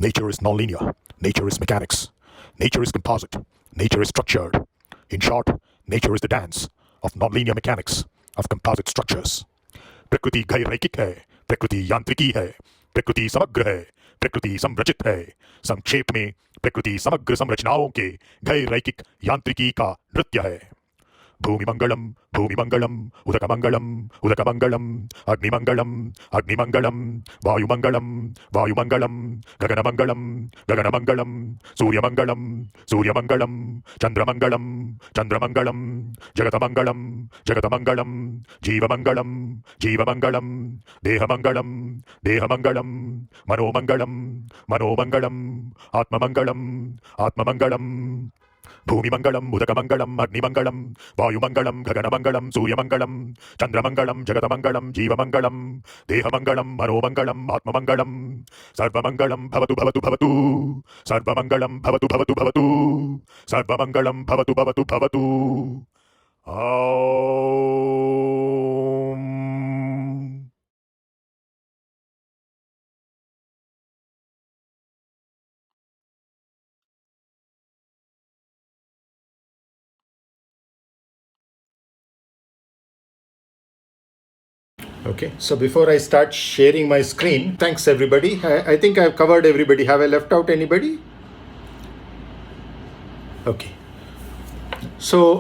Nature is nonlinear. Nature is mechanics. Nature is composite. Nature is structured. In short, nature is the dance of nonlinear mechanics of composite structures. प्रकृति गैर रैखिक है, प्रकृति यांत्रिकी है, प्रकृति समग्र है, प्रकृति संरचित है. संक्षेप में प्रकृति समग्र संरचनाओं के गैर रैखिक यांत्रिकी का नृत्य है. भूमिमंगलम भूमिमंगलम उदकमंगलम उदकमंगलम अग्निमंगलम अग्निमंगलम वायुमंगलम वायुमंगलम गगनमंगलम गगनमंगलम सूर्यमंगलम सूर्यमंगलम चंद्रमंगलम चंद्रमंगलम जगतमंगलम जगतमंगलम जीवमंगलम जीवमंगलम देहमंगलम देहमंगलम मनोमंगलम मनोमंगलम आत्ममंगलम आत्ममंगलम भूमिमंगलम उदकमंगलम अग्निमंगलम वायुमंगलम गगनमंगलम सूर्यमंगलम चंद्रमंगलम जगतमंगलम जीवमंगलम देहमंगलम मनोमंगलम आत्ममंगलम सर्वमंगलम भवतु भवतु भवतु सर्वमंगलम भवतु भवतु भवतु सर्वमंगलम भवतु भवतु भवतु. Om. Okay, so before I start sharing my screen, thanks everybody. I think I've covered everybody. Have I left out anybody? Okay. So,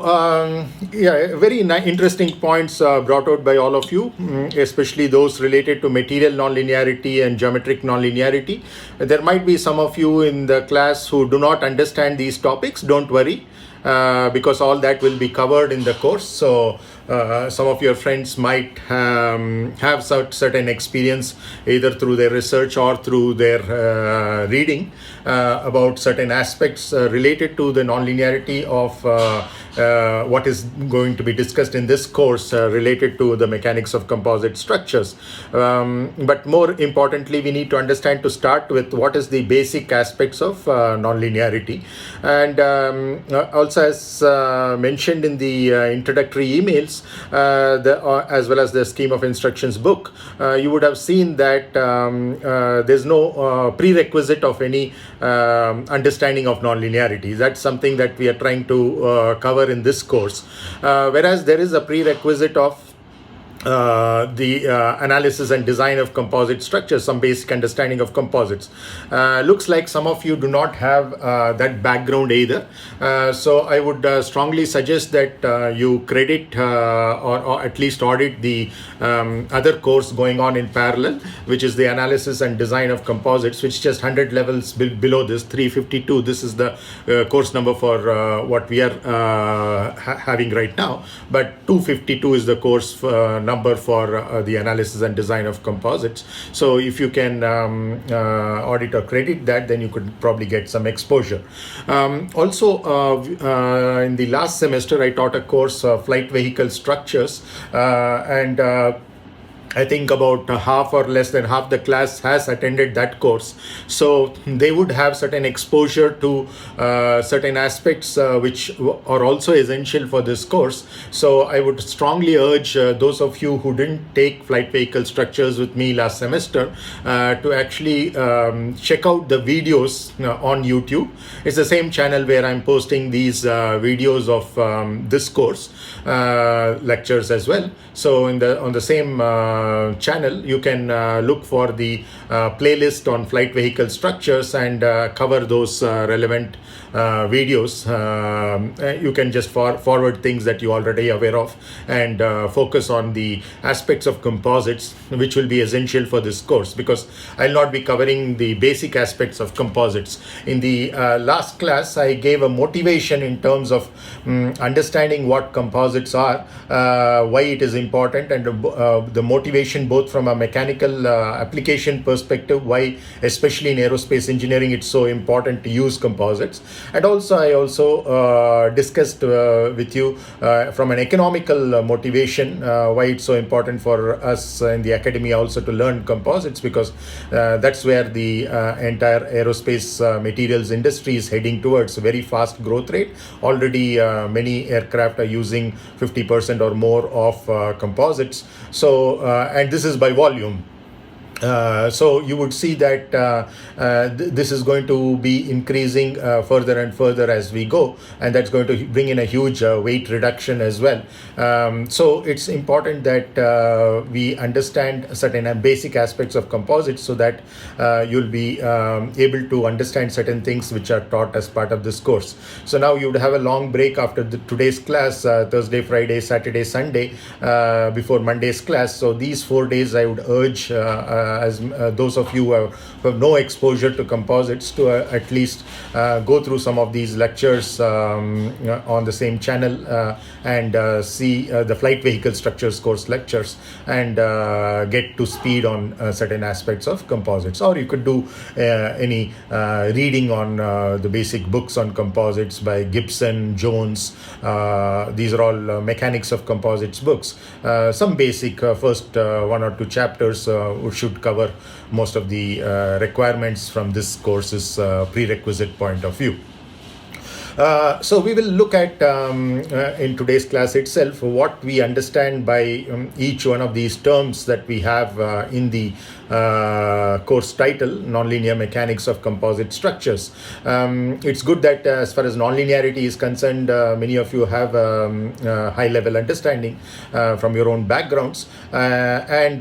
very interesting points brought out by all of you, especially those related to material nonlinearity and geometric nonlinearity. There might be some of you in the class who do not understand these topics. Don't worry, because all that will be covered in the course. So, some of your friends might have certain experience either through their research or through their reading about certain aspects related to the nonlinearity of what is going to be discussed in this course related to the mechanics of composite structures. But more importantly, we need to understand to start with what is the basic aspects of nonlinearity. And also, as mentioned in the introductory emails, as well as the scheme of instructions book, you would have seen that there's no prerequisite of any understanding of nonlinearity. That's something that we are trying to cover in this course, whereas there is a prerequisite of the analysis and design of composite structures, some basic understanding of composites. Looks like some of you do not have that background either. So I would strongly suggest that you credit or at least audit the other course going on in parallel, which is the analysis and design of composites, which is just 100 levels below this, 352. This is the course number for what we are having right now. But 252 is the course number for the analysis and design of composites. So if you can audit or credit that, then you could probably get some exposure. Also, in the last semester, I taught a course, flight vehicle structures, and I think about half or less than half the class has attended that course. So they would have certain exposure to certain aspects which are also essential for this course. So I would strongly urge those of you who didn't take flight vehicle structures with me last semester to actually check out the videos on YouTube. It's the same channel where I'm posting these videos of this course lectures as well. So on the same channel, you can look for the playlist on flight vehicle structures and cover those relevant videos. You can just forward things that you already aware of and focus on the aspects of composites which will be essential for this course, because I'll not be covering the basic aspects of composites. In the last class, I gave a motivation in terms of understanding what composites are, why it is important, and the motivation both from a mechanical application perspective, why especially in aerospace engineering it's so important to use composites. And also I discussed with you from an economical motivation why it's so important for us in the academia also to learn composites, because that's where the entire aerospace materials industry is heading towards a very fast growth rate. Already many aircraft are using 50% or more of composites. So and this is by volume. So you would see that this is going to be increasing further and further as we go, and that's going to bring in a huge weight reduction as well. So it's important that we understand certain basic aspects of composites so that you'll be able to understand certain things which are taught as part of this course. So now you would have a long break after today's class, Thursday, Friday, Saturday, Sunday, before Monday's class. So these 4 days I would urge as those of you who have no exposure to composites to at least go through some of these lectures on the same channel and see the flight vehicle structures course lectures and get to speed on certain aspects of composites. Or you could do any reading on the basic books on composites by Gibson, Jones. These are all mechanics of composites books. Some basic first 1 or 2 chapters should cover most of the requirements from this course's prerequisite point of view. So we will look at in today's class itself what we understand by each one of these terms that we have in the course title, Nonlinear Mechanics of Composite Structures. It's good that as far as nonlinearity is concerned, many of you have high level understanding from your own backgrounds, and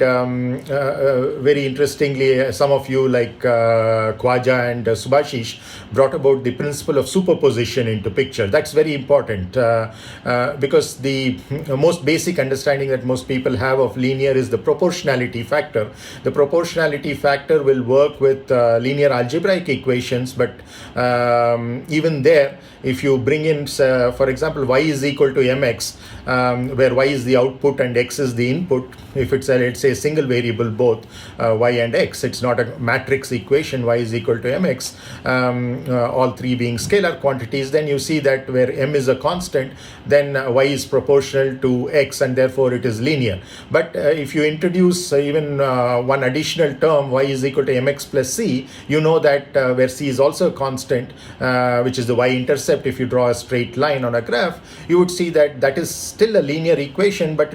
very interestingly, some of you like Khwaja and Subhashish brought about the principle of superposition into picture. That's very important because the most basic understanding that most people have of linear is the proportionality factor. The proportionality factor will work with linear algebraic equations, but even there, if you bring in, for example, y is equal to mx, where y is the output and x is the input, if it's a, let's say, a single variable, both y and x, it's not a matrix equation, y is equal to mx, all three being scalar quantities, then you see that where m is a constant, then y is proportional to x and therefore it is linear. But if you introduce even one additional term, y is equal to mx plus c, you know that where c is also a constant, which is the y-intercept, if you draw a straight line on a graph, you would see that that is still a linear equation, but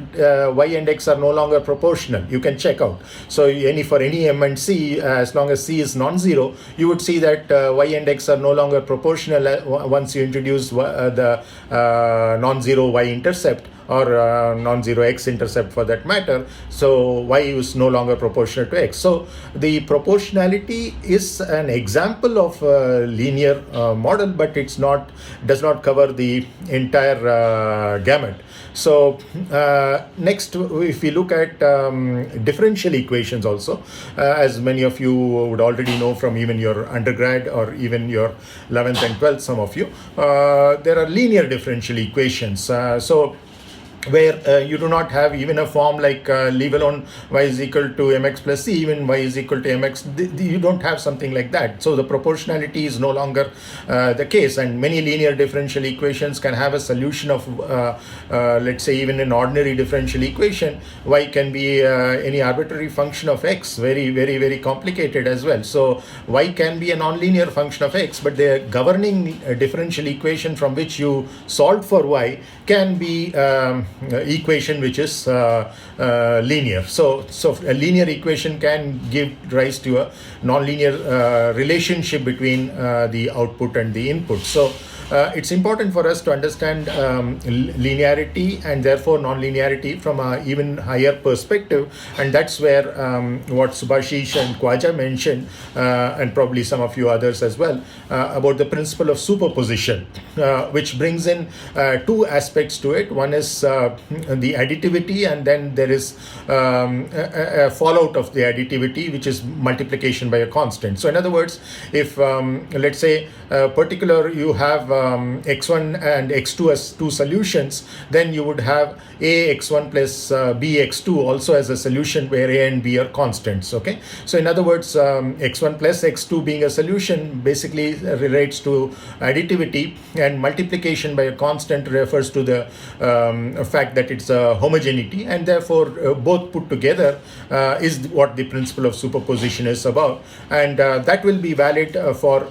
y and x are no longer proportional. You can check out. So for any m and c, as long as c is non-zero, you would see that y and x are no longer proportional once you introduce the non-zero y-intercept or non-zero x-intercept for that matter. So y is no longer proportional to x. So the proportionality is an example of a linear model, but it's not, does not cover the entire gamut. So next, if we look at differential equations also, as many of you would already know from even your undergrad or even your 11th and 12th, some of you, there are linear differential equations. Where you do not have even a form like leave alone y is equal to mx plus c, even y is equal to mx, you don't have something like that. So the proportionality is no longer the case, and many linear differential equations can have a solution of let's say even an ordinary differential equation, y can be any arbitrary function of x, very complicated as well. So y can be a nonlinear function of x, but the governing differential equation from which you solved for y can be equation which is linear. So a linear equation can give rise to a nonlinear relationship between the output and the input. So it's important for us to understand linearity and therefore nonlinearity from an even higher perspective, and that's where what Subhashish and Khwaja mentioned, and probably some of you others as well, about the principle of superposition, which brings in two aspects to it. One is the additivity, and then there is a fallout of the additivity, which is multiplication by a constant. So in other words, if let's say particular you have x1 and x2 as two solutions, then you would have a x1 plus b x2 also as a solution where a and b are constants. Okay, so in other words, x1 plus x2 being a solution basically relates to additivity, and multiplication by a constant refers to the fact that it's a homogeneity, and therefore both put together is what the principle of superposition is about, and that will be valid for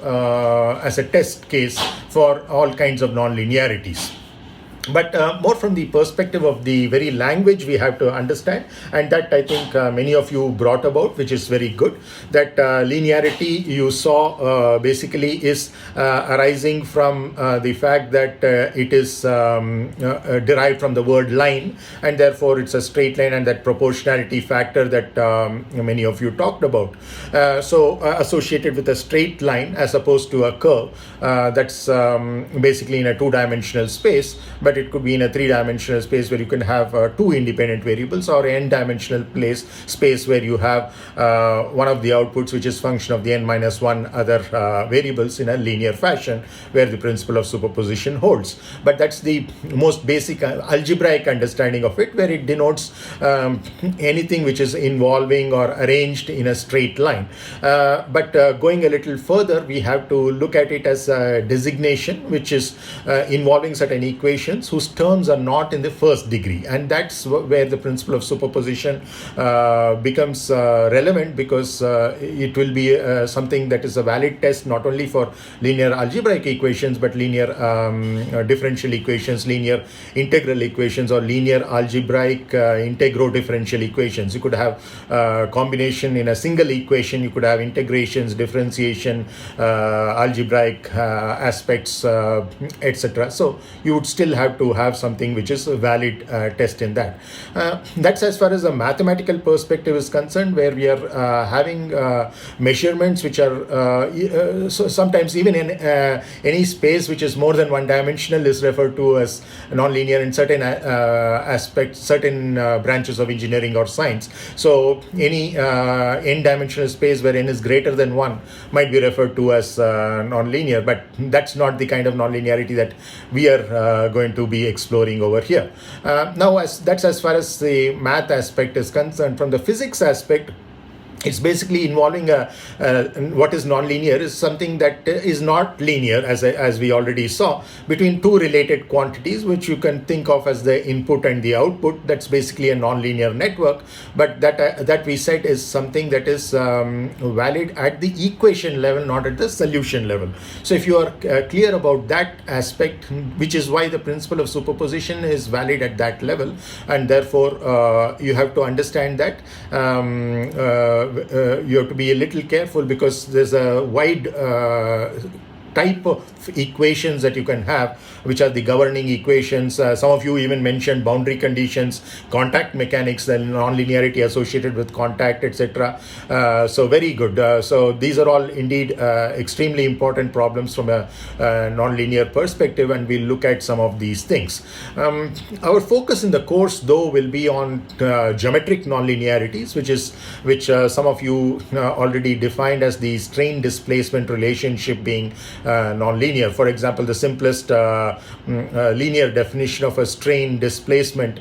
as a test case for all kinds of nonlinearities. but more from the perspective of the very language we have to understand, and that I think many of you brought about, which is very good. That linearity you saw basically is arising from the fact that it is derived from the word line, and therefore it's a straight line, and that proportionality factor that many of you talked about. So associated with a straight line as opposed to a curve, that's basically in a two-dimensional space, but it could be in a three-dimensional space where you can have two independent variables, or n-dimensional space where you have one of the outputs which is function of the n minus one other variables in a linear fashion, where the principle of superposition holds. But that's the most basic algebraic understanding of it, where it denotes anything which is involving or arranged in a straight line. But going a little further, we have to look at it as a designation which is involving certain equations whose terms are not in the first degree, and that's where the principle of superposition becomes relevant, because it will be something that is a valid test not only for linear algebraic equations, but linear differential equations, linear integral equations, or linear algebraic integro-differential equations. You could have combination in a single equation, you could have integrations, differentiation, algebraic aspects, etc. So you would still have to have something which is a valid test in that. That's as far as the mathematical perspective is concerned, where we are having measurements which are so sometimes even in any space which is more than one dimensional is referred to as nonlinear in certain aspects, certain branches of engineering or science. So any n-dimensional space where n is greater than 1 might be referred to as nonlinear, but that's not the kind of nonlinearity that we are going to be exploring over here. Now, that's as far as the math aspect is concerned. From the physics aspect, it's basically involving what is nonlinear is something that is not linear, as we already saw, between two related quantities, which you can think of as the input and the output. That's basically a nonlinear network, but that we said is something that is valid at the equation level, not at the solution level. So if you are clear about that aspect, which is why the principle of superposition is valid at that level, and therefore you have to understand that you have to be a little careful, because there's a wide type of equations that you can have, which are the governing equations. Some of you even mentioned boundary conditions, contact mechanics, and nonlinearity associated with contact, etc. So very good. So these are all indeed extremely important problems from a nonlinear perspective, and we'll look at some of these things. Our focus in the course, though, will be on geometric nonlinearities, which some of you already defined as the strain displacement relationship being nonlinear. For example, the simplest linear definition of a strain displacement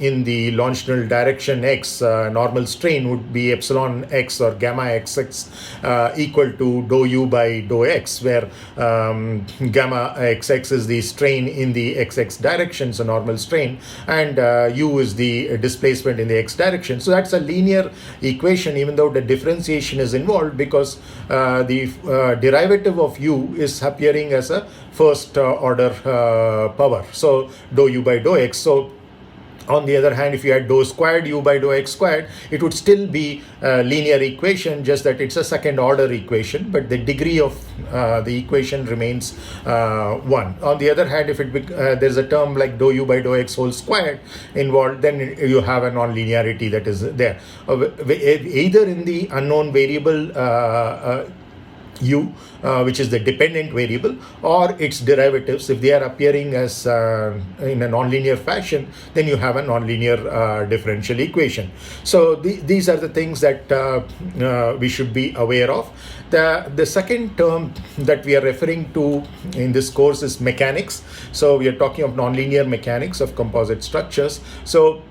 in the longitudinal direction x, normal strain would be epsilon x or gamma xx equal to dou u by dou x, where gamma xx is the strain in the xx direction, so normal strain, and u is the displacement in the x direction. So that's a linear equation, even though the differentiation is involved, because the derivative of u is appearing as a first order power, so dou u by dou x. So on the other hand, if you had dou squared u by dou x squared, it would still be a linear equation, just that it's a second order equation, but the degree of the equation remains 1. On the other hand, if there's a term like dou u by dou x whole squared involved, then you have a nonlinearity that is there, either in the unknown variable u, which is the dependent variable, or its derivatives. If they are appearing as in a nonlinear fashion, then you have a nonlinear differential equation. So these are the things that we should be aware of. The second term that we are referring to in this course is mechanics. So we are talking of nonlinear mechanics of composite structures. So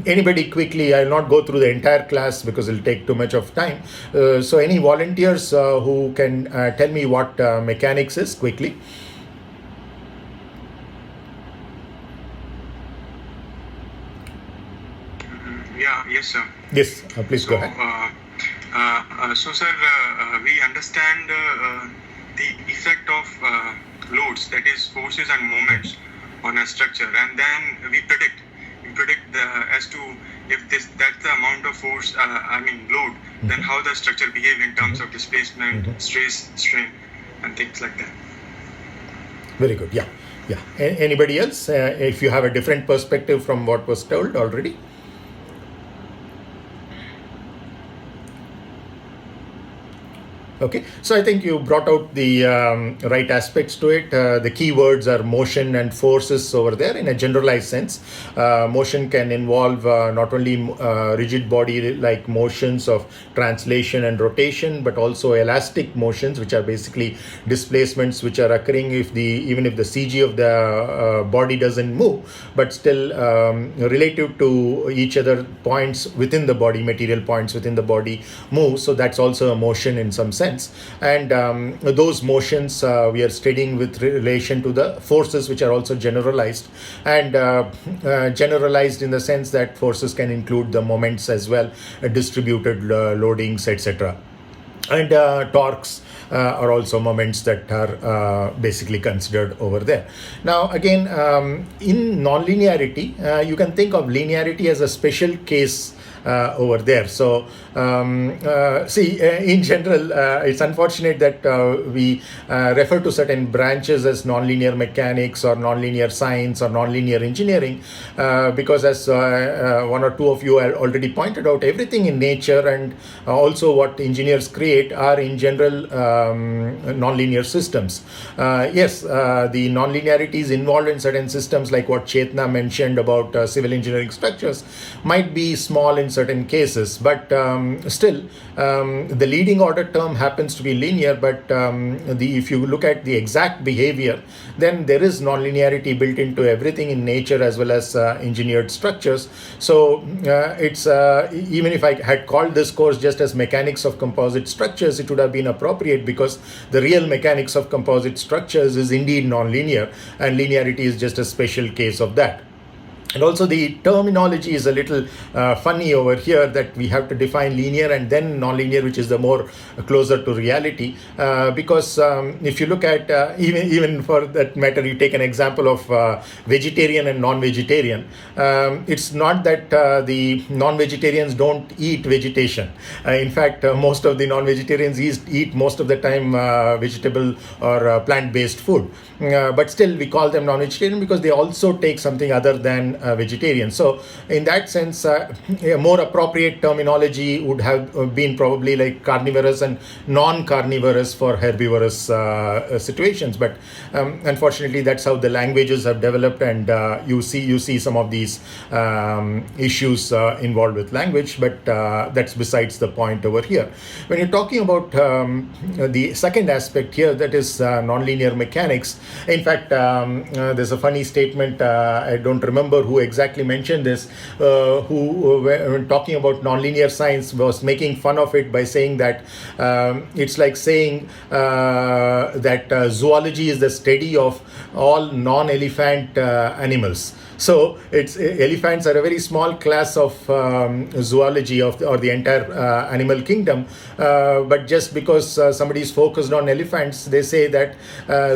anybody quickly, I'll not go through the entire class because it'll take too much of time. So any volunteers who can tell me what mechanics is quickly? Yes, sir. Yes, please go ahead. So, sir, we understand the effect of loads, that is forces and moments on a structure, and then we predict as to if that's the amount of force, load, then how the structure behave in terms of displacement, stress, strain, and things like that. Very good. Yeah. Anybody else? If you have a different perspective from what was told already. Okay, so I think you brought out the right aspects to it. The key words are motion and forces over there in a generalized sense. Motion can involve not only rigid body like motions of translation and rotation, but also elastic motions, which are basically displacements which are occurring even if the CG of the body doesn't move, but still relative to each other points within the body, material points within the body move. So that's also a motion in some sense. And those motions we are studying with relation to the forces, which are also generalized, and generalized in the sense that forces can include the moments as well, distributed loadings, etc. And torques are also moments that are basically considered over there. Now again, in nonlinearity, you can think of linearity as a special case over there. So in general, it's unfortunate that we refer to certain branches as nonlinear mechanics or nonlinear science or nonlinear engineering, because as one or two of you already pointed out, everything in nature and also what engineers create are in general nonlinear systems. Yes, the nonlinearities involved in certain systems, like what Chetna mentioned about civil engineering structures, might be small in certain cases, but still the leading order term happens to be linear. But if you look at the exact behavior, then there is nonlinearity built into everything in nature as well as engineered structures. So it's even if I had called this course just as mechanics of composite structures, it would have been appropriate, because the real mechanics of composite structures is indeed nonlinear, and linearity is just a special case of that. And also the terminology is a little funny over here, that we have to define linear and then nonlinear, which is the more closer to reality. Because if you look at, even for that matter, you take an example of vegetarian and non-vegetarian. It's not that the non-vegetarians don't eat vegetation. In fact, most of the non-vegetarians eat most of the time vegetable or plant-based food. But still we call them non-vegetarian because they also take something other than vegetarian. So in that sense, a more appropriate terminology would have been probably like carnivorous and non-carnivorous for herbivorous situations. But unfortunately, that's how the languages have developed, and you see some of these issues involved with language. But that's besides the point over here. When you're talking about the second aspect here, that is nonlinear mechanics. In fact, there's a funny statement. I don't remember who exactly mentioned this, who when talking about nonlinear science was making fun of it by saying that it's like saying that zoology is the study of all non-elephant animals. So elephants are a very small class of zoology or the entire animal kingdom. But just because somebody is focused on elephants, they say that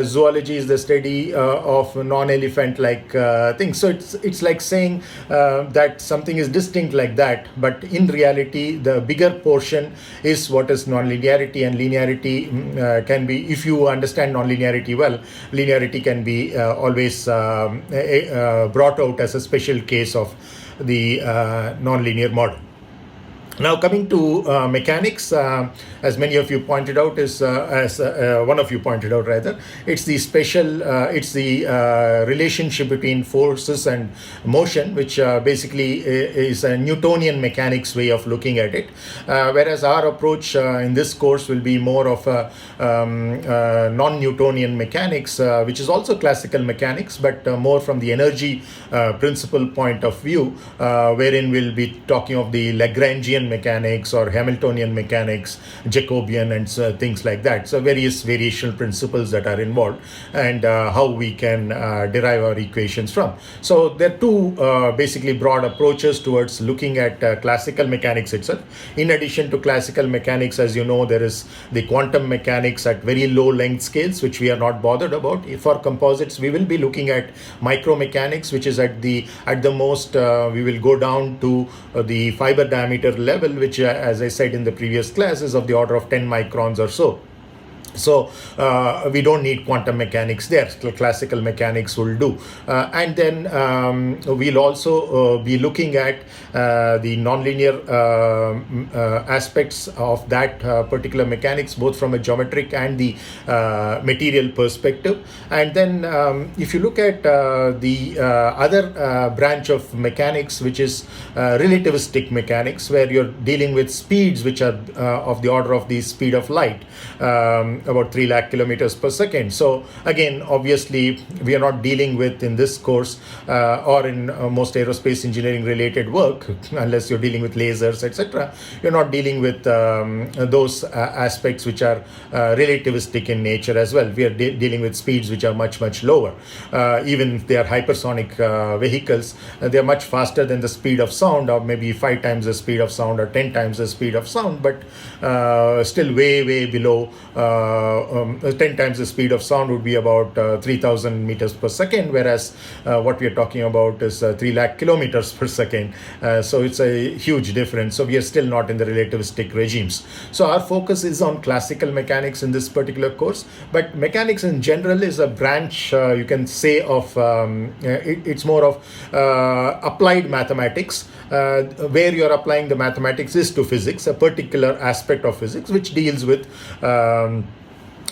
zoology is the study of non-elephant like things. So it's like saying that something is distinct like that. But in reality, the bigger portion is what is nonlinearity, and linearity can be, if you understand nonlinearity well, linearity can be always brought out as a special case of the nonlinear model. Now coming to mechanics, as many of you pointed out, as one of you pointed out rather, it's the relationship between forces and motion, which basically is a Newtonian mechanics way of looking at it, whereas our approach in this course will be more of a non-Newtonian mechanics, which is also classical mechanics, but more from the energy principle point of view, wherein we'll be talking of the Lagrangian Newtonian mechanics or Hamiltonian mechanics, Jacobian, and things like that. So various variational principles that are involved, and how we can derive our equations from. So there are two basically broad approaches towards looking at classical mechanics itself. In addition to classical mechanics, as you know, there is the quantum mechanics at very low length scales, which we are not bothered about. For composites, we will be looking at micromechanics, which is at the most we will go down to the fiber diameter level, which as I said in the previous class is of the order of 10 microns or so. So we don't need quantum mechanics there. Classical mechanics will do. And then we'll also be looking at the nonlinear aspects of that particular mechanics, both from a geometric and the material perspective. And then if you look at the other branch of mechanics, which is relativistic mechanics, where you're dealing with speeds which are of the order of the speed of light, about 3 lakh kilometers per second. So again, obviously, we are not dealing with, in this course or in most aerospace engineering related work, unless you're dealing with lasers, etc. You're not dealing with those aspects which are relativistic in nature as well. We are dealing with speeds which are much, much lower. Even if they are hypersonic vehicles, they are much faster than the speed of sound, or maybe 5 times the speed of sound or 10 times the speed of sound, but still way, way below 10 times the speed of sound would be about 3000 meters per second, whereas what we are talking about is 3 lakh kilometers per second. So it's a huge difference. So we are still not in the relativistic regimes. So our focus is on classical mechanics in this particular course, but mechanics in general is a branch, you can say, of it's more of applied mathematics, where you're applying the mathematics is to physics, a particular aspect of physics which deals with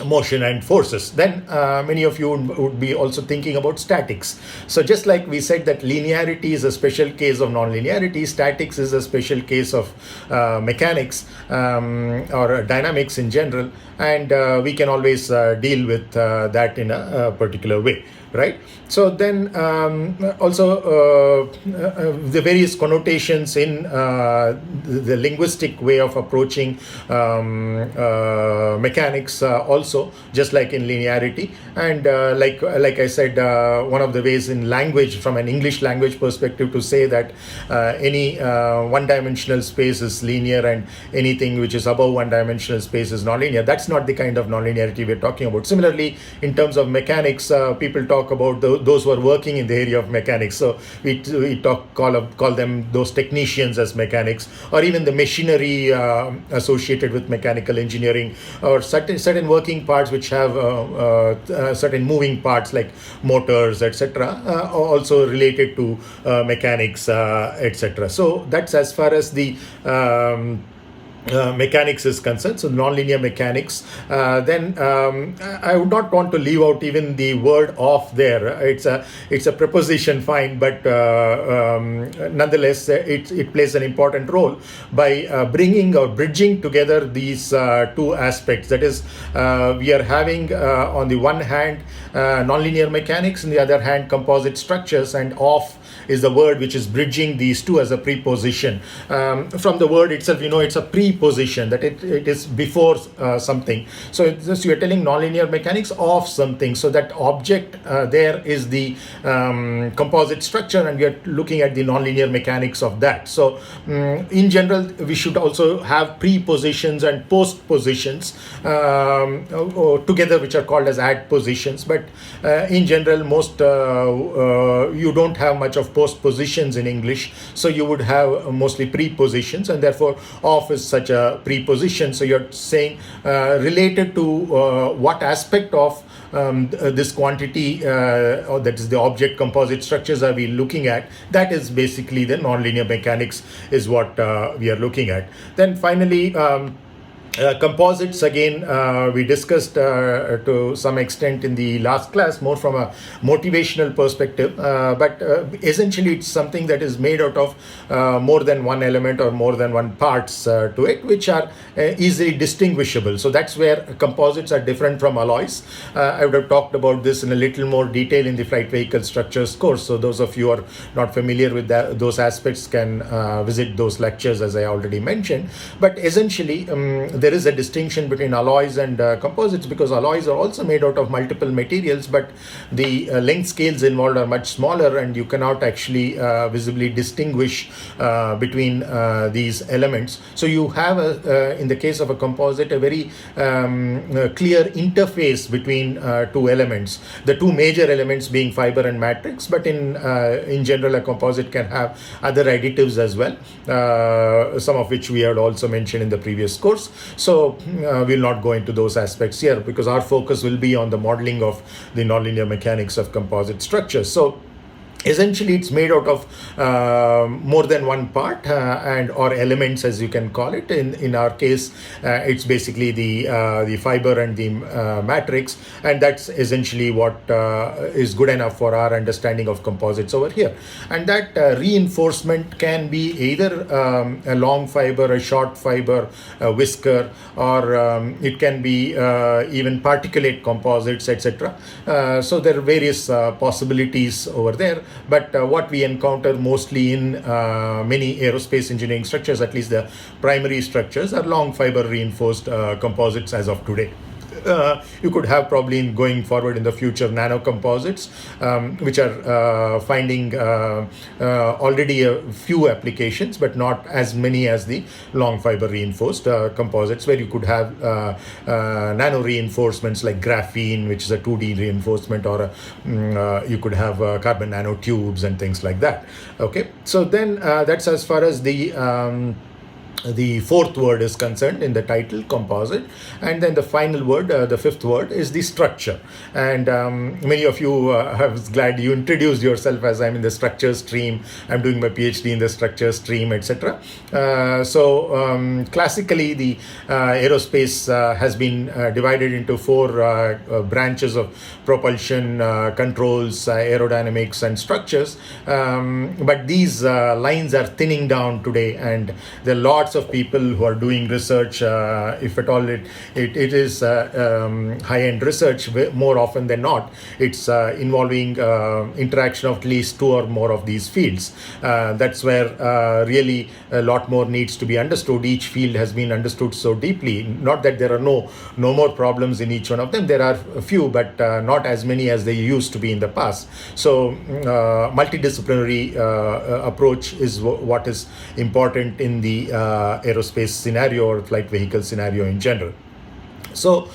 motion and forces. Then many of you would be also thinking about statics. So just like we said that linearity is a special case of non-linearity, statics is a special case of mechanics or dynamics in general, and we can always deal with that in a particular way, right? So then also the various connotations in the linguistic way of approaching mechanics also, just like in linearity. And like I said, one of the ways in language, from an English language perspective, to say that any one-dimensional space is linear and anything which is above one-dimensional space is nonlinear. That's not the kind of nonlinearity we're talking about. Similarly, in terms of mechanics, people talk about those who are working in the area of mechanics. So we call them those technicians as mechanics, or even the machinery associated with mechanical engineering, or certain working parts which have certain moving parts like motors, etc., also related to mechanics, etc. So that's as far as the mechanics is concerned. So nonlinear mechanics. Then I would not want to leave out even the word of there. It's a preposition, fine, but nonetheless it plays an important role by bringing or bridging together these two aspects. That is, we are having on the one hand nonlinear mechanics, on the other hand composite structures, and of is the word which is bridging these two as a preposition. From the word itself, it's a preposition, that it is before something. So it's just, you're telling nonlinear mechanics of something. So that object there is the composite structure, and we are looking at the nonlinear mechanics of that. So in general, we should also have prepositions and postpositions together, which are called as adpositions. But in general, most you don't have much of postpositions in English, so you would have mostly prepositions, and therefore of is such a preposition. So you're saying related to what aspect of this quantity, or that is the object composite structures, are we looking at. That is basically the nonlinear mechanics is what we are looking at. Then finally, Composites, again, we discussed to some extent in the last class, more from a motivational perspective, but essentially it's something that is made out of more than one element or more than one parts to it, which are easily distinguishable. So that's where composites are different from alloys. I would have talked about this in a little more detail in the flight vehicle structures course. So those of you who are not familiar with those aspects can visit those lectures, as I already mentioned. But essentially, there is a distinction between alloys and composites, because alloys are also made out of multiple materials, but the length scales involved are much smaller, and you cannot actually visibly distinguish between these elements. So you have, in the case of a composite, a very clear interface between two elements, the two major elements being fiber and matrix, but in general a composite can have other additives as well, some of which we had also mentioned in the previous course. So we'll not go into those aspects here, because our focus will be on the modeling of the nonlinear mechanics of composite structures. So essentially, it's made out of more than one part and or elements, as you can call it. In our case, it's basically the fiber and the matrix, and that's essentially what is good enough for our understanding of composites over here. And that reinforcement can be either a long fiber, a short fiber, a whisker, or it can be even particulate composites, etc. So there are various possibilities over there. But what we encounter mostly in many aerospace engineering structures, at least the primary structures, are long fiber reinforced composites as of today. You could have probably going forward in the future nano composites, which are finding already a few applications, but not as many as the long fiber reinforced composites, where you could have nano reinforcements like graphene, which is a 2D reinforcement, or you could have carbon nanotubes and things like that. Okay, so then that's as far as the fourth word is concerned in the title, composite. And then the final word, the fifth word, is the structure. And many of you, I was glad you introduced yourself as I'm in the structure stream, I'm doing my PhD in the structure stream, etc. So classically, the aerospace has been divided into four branches of propulsion, controls, aerodynamics, and structures. But these lines are thinning down today, and there are lots of people who are doing research. If at all it is high-end research, more often than not, it's involving interaction of at least two or more of these fields. That's where really a lot more needs to be understood. Each field has been understood so deeply. Not that there are no more problems in each one of them. There are a few, but not as many as they used to be in the past. So multidisciplinary approach is what is important in the aerospace scenario or flight vehicle scenario in general. So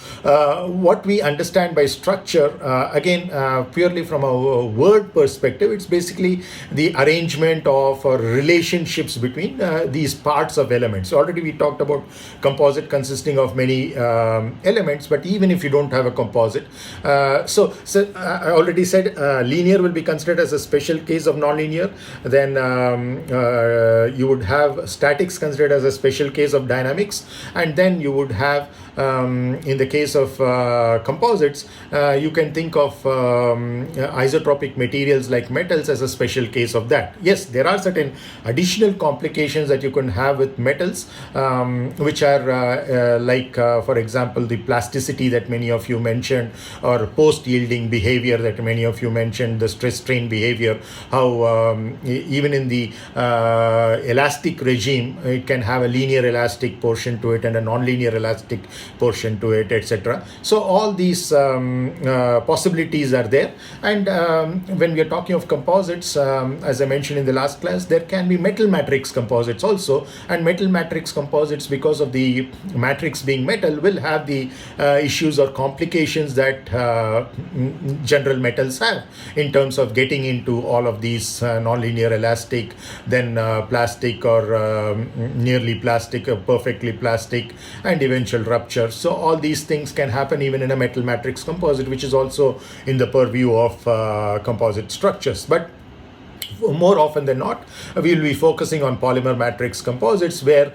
what we understand by structure, again, purely from a word perspective, it's basically the arrangement of relationships between these parts of elements. So already we talked about composite consisting of many elements, but even if you don't have a composite, so I already said linear will be considered as a special case of nonlinear. Then you would have statics considered as a special case of dynamics, and then you would have in the case of composites, you can think of isotropic materials like metals as a special case of that. Yes, there are certain additional complications that you can have with metals, which are like, for example, the plasticity that many of you mentioned, or post-yielding behavior that many of you mentioned, the stress-strain behavior, how even in the elastic regime, it can have a linear elastic portion to it and a non-linear elastic portion to it, etc. So all these possibilities are there. And when we are talking of composites, as I mentioned in the last class, there can be metal matrix composites also. And metal matrix composites, because of the matrix being metal, will have the issues or complications that general metals have in terms of getting into all of these non-linear elastic, then plastic or nearly plastic, or perfectly plastic, and eventual rupture. So all these things can happen even in a metal matrix composite, which is also in the purview of composite structures. But more often than not, we will be focusing on polymer matrix composites, where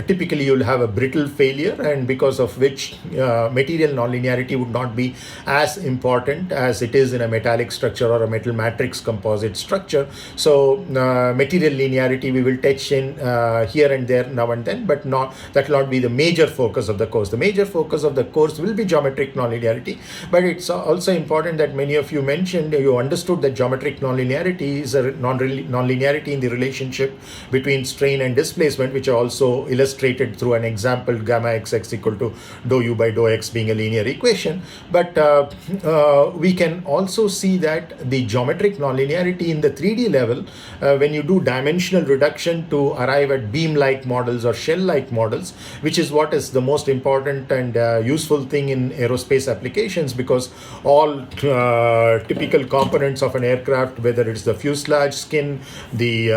typically you'll have a brittle failure, and because of which material nonlinearity would not be as important as it is in a metallic structure or a metal matrix composite structure. So material linearity we will touch in here and there now and then, but that will not be the major focus of the course. The major focus of the course will be geometric nonlinearity, but it's also important that many of you mentioned, you understood that geometric nonlinearity is a nonlinearity in the relationship between strain and displacement, which are also illustrated through an example, gamma xx equal to dou u by dou x being a linear equation. But we can also see that the geometric nonlinearity in the 3D level, when you do dimensional reduction to arrive at beam-like models or shell-like models, which is what is the most important and useful thing in aerospace applications, because all typical components of an aircraft, whether it's the fuselage skin, the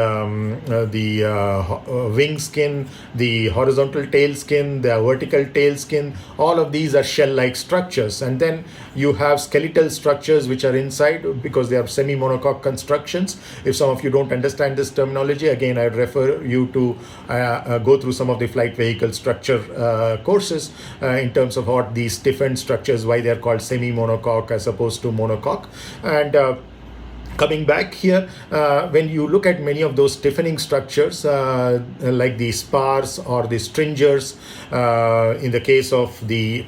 wing skin, the horizontal tail skin, the vertical tail skin, all of these are shell-like structures. And then you have skeletal structures which are inside, because they are semi-monocoque constructions. If some of you don't understand this terminology, again, I'd refer you to go through some of the flight vehicle structure courses in terms of what these stiffened structures, why they're called semi-monocoque as opposed to monocoque. And coming back here, when you look at many of those stiffening structures, like the spars or the stringers, in the case of the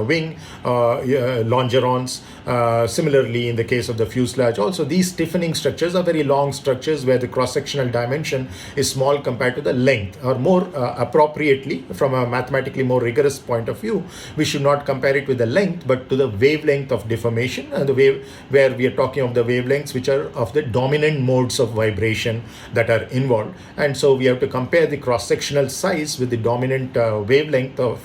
wing, longerons, similarly in the case of the fuselage, also these stiffening structures are very long structures where the cross-sectional dimension is small compared to the length, or more appropriately, from a mathematically more rigorous point of view, we should not compare it with the length, but to the wavelength of deformation, and the wave where we are talking of the wavelengths which are of the dominant modes of vibration that are involved. And so we have to compare the cross-sectional size with the dominant wavelength of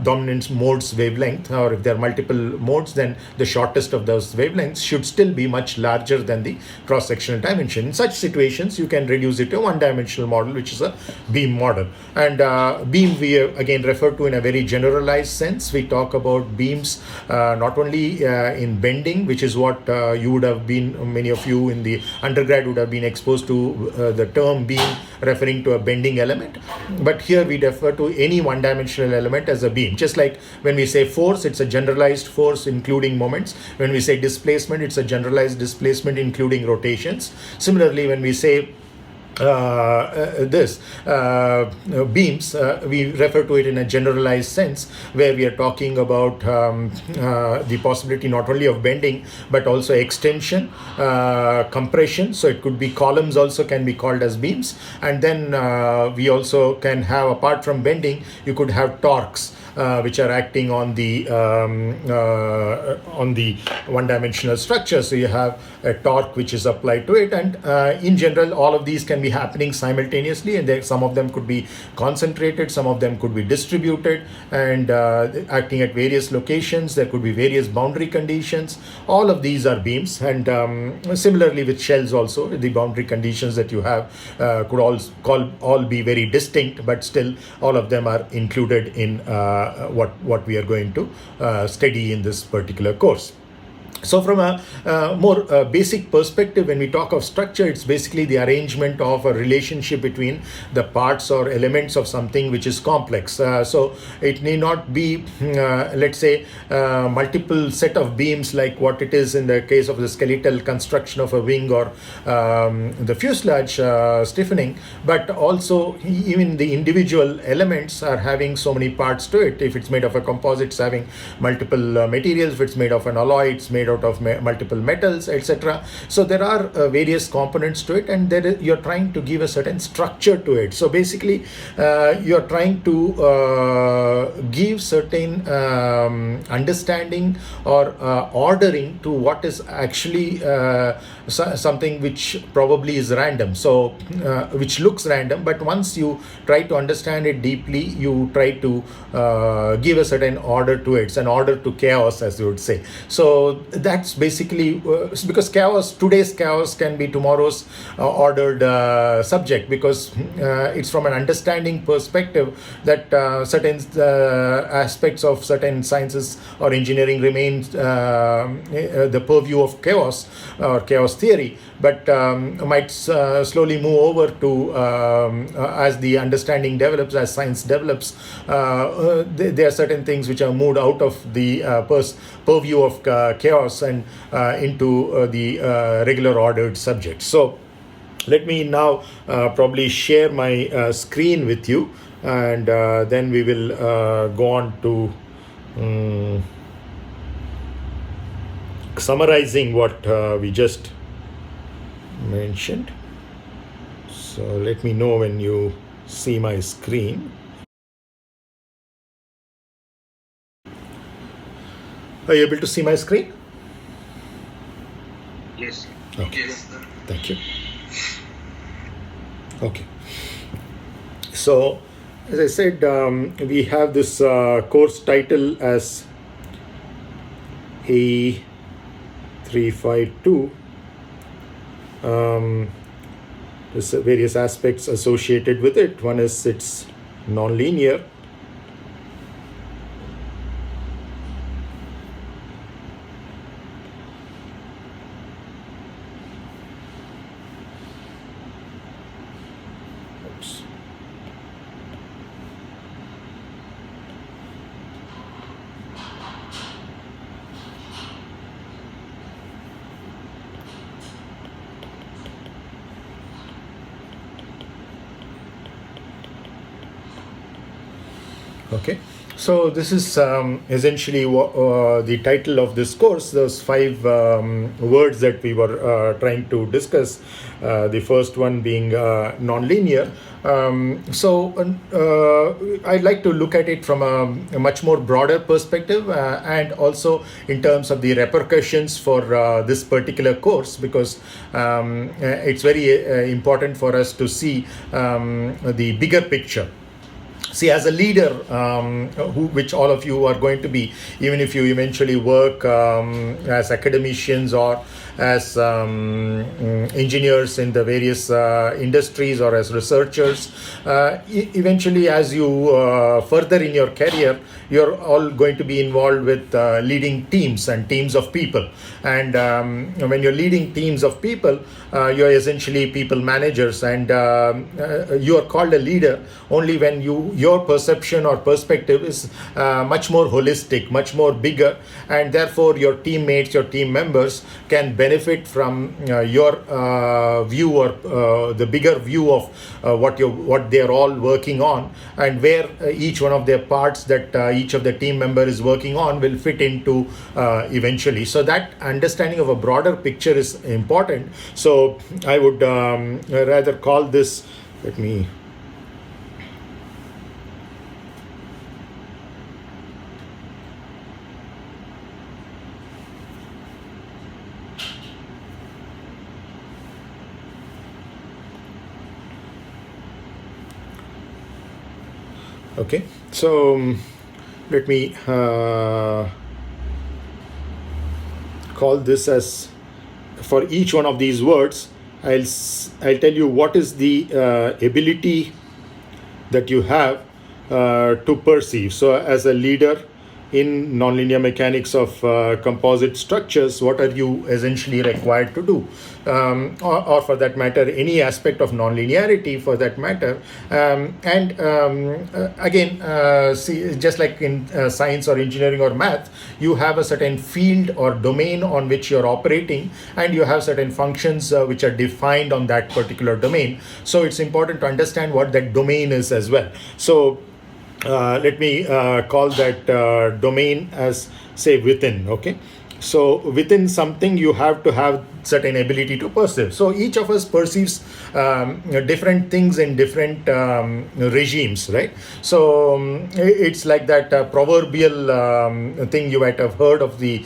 dominant modes wavelength, or if there are multiple modes, then the shortest of those wavelengths should still be much larger than the cross-sectional dimension. In such situations, you can reduce it to a one-dimensional model, which is a beam model. And beam we again refer to in a very generalized sense. We talk about beams not only in bending, which is what you would have been, many of you in the undergrad would have been exposed to the term beam referring to a bending element, but here we refer to any one-dimensional element as a beam. Just like when we say force, it's a generalized force including moments. When we say displacement, it's a generalized displacement including rotations. Similarly, when we say beams, we refer to it in a generalized sense, where we are talking about the possibility not only of bending but also extension, compression. So it could be columns also can be called as beams. And then we also can have, apart from bending, you could have torques which are acting on the one-dimensional structure. So you have a torque which is applied to it, and in general all of these can be happening simultaneously, and some of them could be concentrated, some of them could be distributed and acting at various locations. There could be various boundary conditions. All of these are beams. And similarly with shells also, the boundary conditions that you have could all be very distinct, but still all of them are included in what we are going to study in this particular course. So from a more basic perspective, when we talk of structure, it's basically the arrangement of a relationship between the parts or elements of something which is complex. So it need not be, let's say, multiple set of beams like what it is in the case of the skeletal construction of a wing or the fuselage stiffening, but also even the individual elements are having so many parts to it. If it's made of a composite, it's having multiple materials. If it's made of an alloy, it's made out of multiple metals, etc. So there are various components to it, and you're trying to give a certain structure to it. So basically you're trying to give certain understanding or ordering to what is actually something which probably is random, so which looks random, but once you try to understand it deeply, you try to give a certain order to it. It's an order to chaos, as you would say. So that's basically because today's chaos can be tomorrow's ordered subject, because it's from an understanding perspective that certain aspects of certain sciences or engineering remain the purview of chaos or chaos theory, but might slowly move over to as the understanding develops, as science develops, there are certain things which are moved out of the purview of chaos and into the regular ordered subject. So let me now probably share my screen with you, and then we will go on to summarizing what we just mentioned. So let me know when you see my screen. Are you able to see my screen? Yes. Okay. Yes. Thank you. Okay. So, as I said, we have this course title as A352. There's various aspects associated with it. One is it's non-linear. Oops. Okay, so this is essentially the title of this course, those 5 words that we were trying to discuss, the first one being non-linear. I'd like to look at it from a much more broader perspective, and also in terms of the repercussions for this particular course, because it's very important for us to see the bigger picture. See, as a leader, which all of you are going to be, even if you eventually work as academicians or as engineers in the various industries, or as researchers, eventually as you further in your career, you're all going to be involved with leading teams and teams of people. And when you're leading teams of people, you're essentially people managers, and you are called a leader only when your perception or perspective is much more holistic, much more bigger, and therefore your teammates, your team members can benefit from your view, or the bigger view of what they're all working on, and where each one of their parts that each of the team member is working on will fit into eventually. So that understanding of a broader picture is important. So I would rather call this, let me okay, so let me call this as, for each one of these words, I'll tell you what is the ability that you have to perceive. So as a leader in nonlinear mechanics of composite structures, what are you essentially required to do? Or for that matter, any aspect of nonlinearity for that matter. Again, see, just like in science or engineering or math, you have a certain field or domain on which you're operating, and you have certain functions which are defined on that particular domain. So it's important to understand what that domain is as well. So let me call that domain as, say, within. Okay, so within something you have to have certain ability to perceive. So each of us perceives different things in different regimes, right? So it's like that proverbial thing you might have heard of the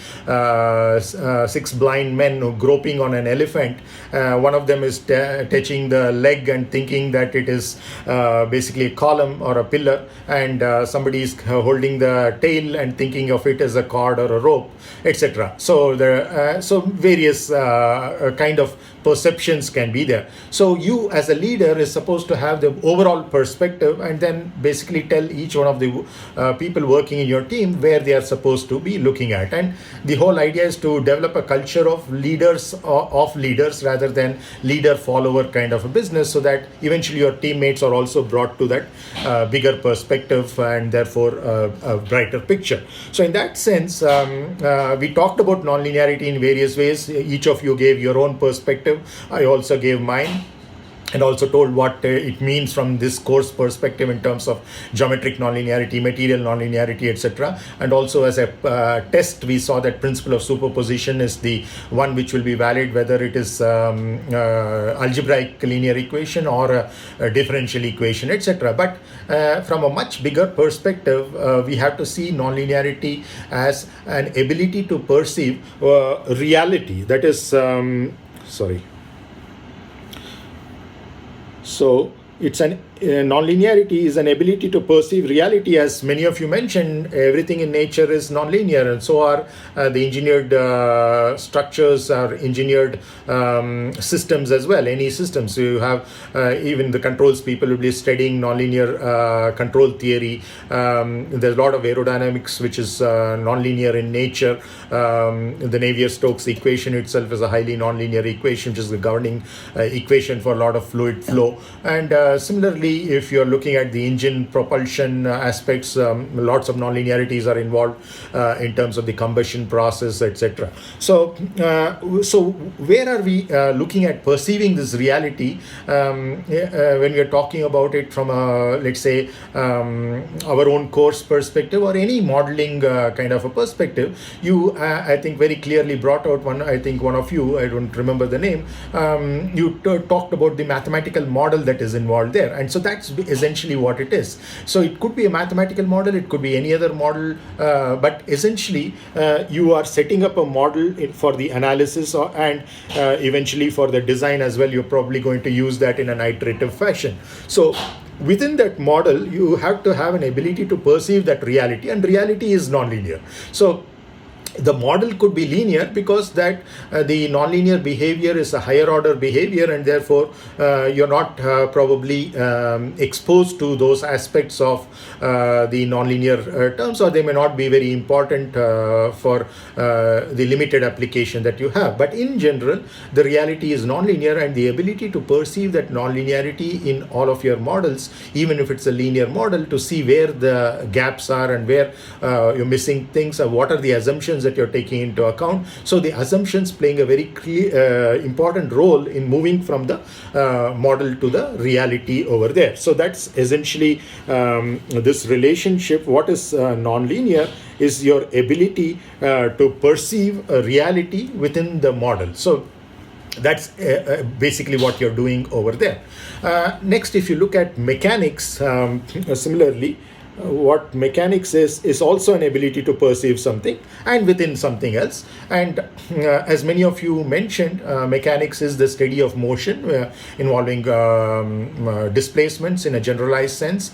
six blind men who groping on an elephant. One of them is touching the leg and thinking that it is basically a column or a pillar, and somebody is holding the tail and thinking of it as a cord or a rope, etc. So there, so various kind of perceptions can be there. So you as a leader is supposed to have the overall perspective and then basically tell each one of the people working in your team where they are supposed to be looking at. And the whole idea is to develop a culture of leaders rather than leader follower kind of a business, so that eventually your teammates are also brought to that bigger perspective and therefore a brighter picture. So in that sense, we talked about nonlinearity in various ways. Each of you gave your own perspective. I also gave mine, and also told what it means from this course perspective in terms of geometric nonlinearity, material nonlinearity, etc. And also as a test, we saw that principle of superposition is the one which will be valid whether it is algebraic linear equation or a differential equation, etc. But from a much bigger perspective, we have to see nonlinearity as an ability to perceive reality. That is, So it's an nonlinearity is an ability to perceive reality. As many of you mentioned, everything in nature is nonlinear, and so are the engineered structures, or engineered systems as well. Any systems, so you have even the controls people will be studying nonlinear control theory. There's a lot of aerodynamics which is nonlinear in nature. The Navier-Stokes equation itself is a highly nonlinear equation, which is the governing equation for a lot of fluid flow. And similarly, if you're looking at the engine propulsion aspects, lots of nonlinearities are involved in terms of the combustion process, etc. So, so where are we looking at perceiving this reality when we are talking about it from a, let's say, our own course perspective or any modeling kind of a perspective? You, I think, very clearly brought out one. I think one of you, I don't remember the name, you talked about the mathematical model that is involved there. And so that's essentially what it is. So it could be a mathematical model, it could be any other model, but essentially you are setting up a model for the analysis and eventually for the design as well. You're probably going to use that in an iterative fashion. So within that model, you have to have an ability to perceive that reality, and reality is nonlinear. So the model could be linear because that the nonlinear behavior is a higher order behavior, and therefore you're not probably exposed to those aspects of the nonlinear terms, or they may not be very important for the limited application that you have. But in general, the reality is nonlinear, and the ability to perceive that nonlinearity in all of your models, even if it's a linear model, to see where the gaps are and where you're missing things, or what are the assumptions that you're taking into account. So the assumptions playing a very important role in moving from the model to the reality over there. So that's essentially this relationship. What is nonlinear is your ability to perceive a reality within the model. So that's basically what you're doing over there. Next, if you look at mechanics, similarly, what mechanics is also an ability to perceive something and within something else. And as many of you mentioned, mechanics is the study of motion involving displacements in a generalized sense,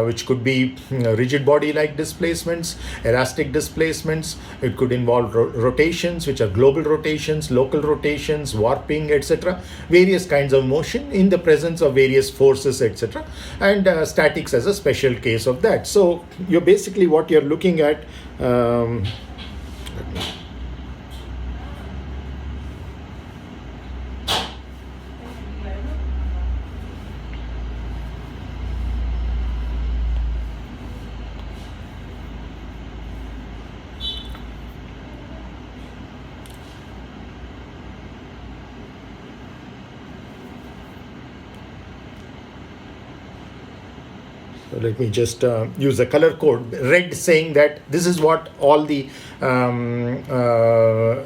which could be rigid body like displacements, elastic displacements. It could involve rotations, which are global rotations, local rotations, warping, etc. Various kinds of motion in the presence of various forces, etc. And statics as a special case of that. So you're basically what you're looking at. So let me just use a color code, red, saying that this is what all the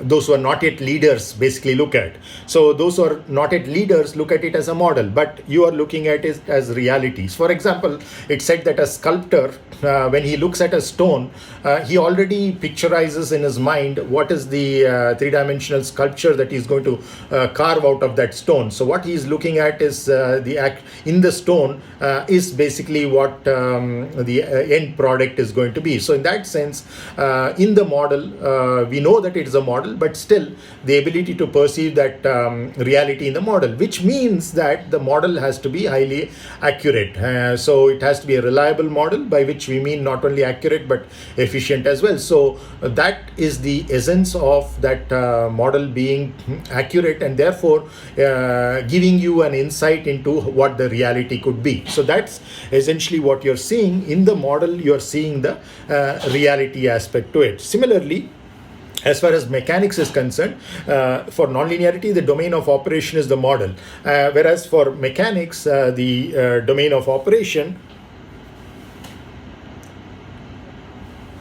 those who are not yet leaders basically look at. So those who are not yet leaders look at it as a model, but you are looking at it as realities. For example, it said that a sculptor, when he looks at a stone, he already picturizes in his mind what is the three-dimensional sculpture that he's going to carve out of that stone. So what he's looking at is the act in the stone is basically what the end product is going to be. So in that sense, in the model, we know that it is a model, but still the ability to perceive that reality in the model, which means that the model has to be highly accurate. So it has to be a reliable model, by which we mean not only accurate but efficient as well. So that is the essence of that model being accurate, and therefore giving you an insight into what the reality could be. So that's essentially what you're seeing in the model. You're seeing the reality aspect to it. Similarly, as far as mechanics is concerned, for nonlinearity, the domain of operation is the model, whereas for mechanics, the domain of operation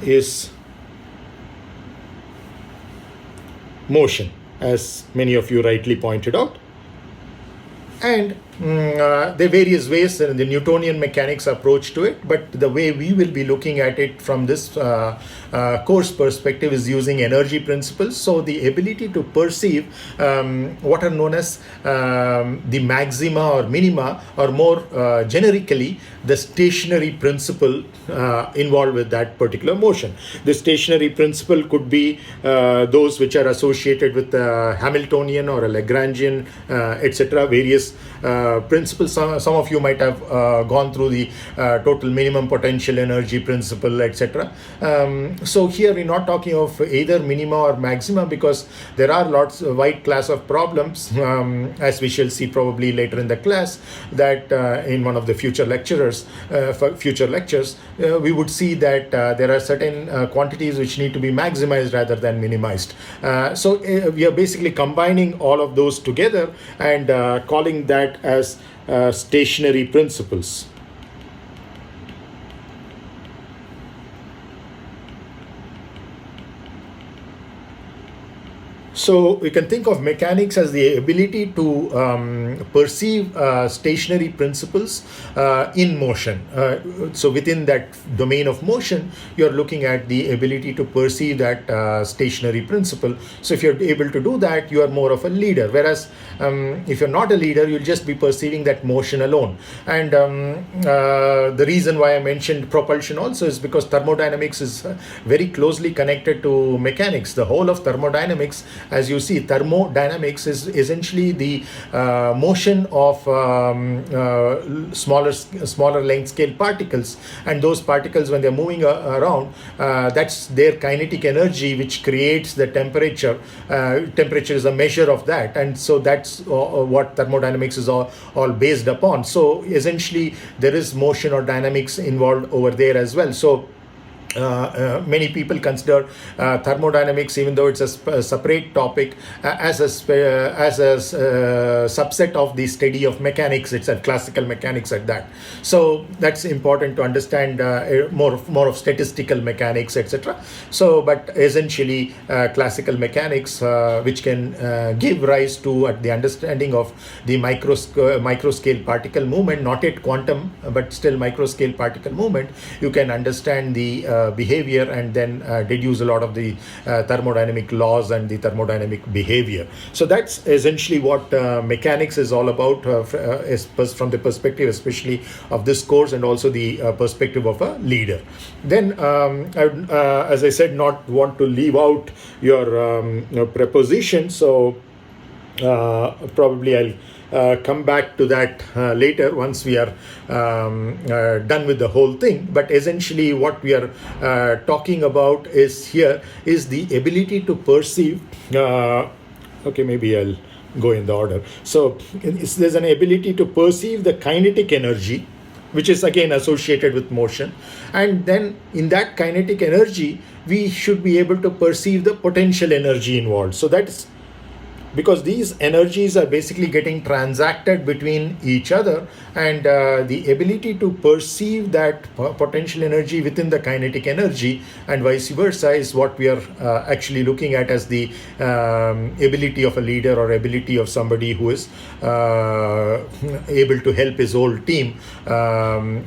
is motion, as many of you rightly pointed out. And there are various ways in the Newtonian mechanics approach to it, but the way we will be looking at it from this course perspective is using energy principles. So the ability to perceive what are known as the maxima or minima, or more generically, the stationary principle involved with that particular motion. The stationary principle could be those which are associated with the Hamiltonian or a Lagrangian, etc. Various principles. Some of you might have gone through the total minimum potential energy principle, etc. So here we're not talking of either minima or maxima, because there are lots of wide class of problems, as we shall see probably later in the class, that in one of the future lectures, we would see that there are certain quantities which need to be maximized rather than minimized. So we are basically combining all of those together and calling that as stationary principles. So we can think of mechanics as the ability to perceive stationary principles in motion. So within that domain of motion, you're looking at the ability to perceive that stationary principle. So if you're able to do that, you are more of a leader. Whereas if you're not a leader, you'll just be perceiving that motion alone. And the reason why I mentioned propulsion also is because thermodynamics is very closely connected to mechanics. The whole of thermodynamics, as you see, thermodynamics is essentially the motion of smaller length scale particles, and those particles, when they're moving around, that's their kinetic energy which creates the temperature. Temperature is a measure of that, and so that's what thermodynamics is all based upon. So essentially there is motion or dynamics involved over there as well. So many people consider thermodynamics, even though it's a separate topic, as a subset of the study of mechanics. It's a classical mechanics at that. So that's important to understand, more of statistical mechanics, etc. So, but essentially classical mechanics, which can give rise to the understanding of the micro scale particle movement, not yet quantum, but still micro scale particle movement. You can understand the behavior and then deduce a lot of the thermodynamic laws and the thermodynamic behavior. So that's essentially what mechanics is all about from the perspective especially of this course, and also the perspective of a leader. Then I would, as I said, not want to leave out your preposition. So probably I'll come back to that later once we are done with the whole thing. But essentially what we are talking about is the ability to perceive, okay, maybe I'll go in the order. So there's an ability to perceive the kinetic energy, which is again associated with motion, and then in that kinetic energy we should be able to perceive the potential energy involved. So that's because these energies are basically getting transacted between each other, and the ability to perceive that potential energy within the kinetic energy and vice versa is what we are actually looking at as the ability of a leader or ability of somebody who is able to help his whole team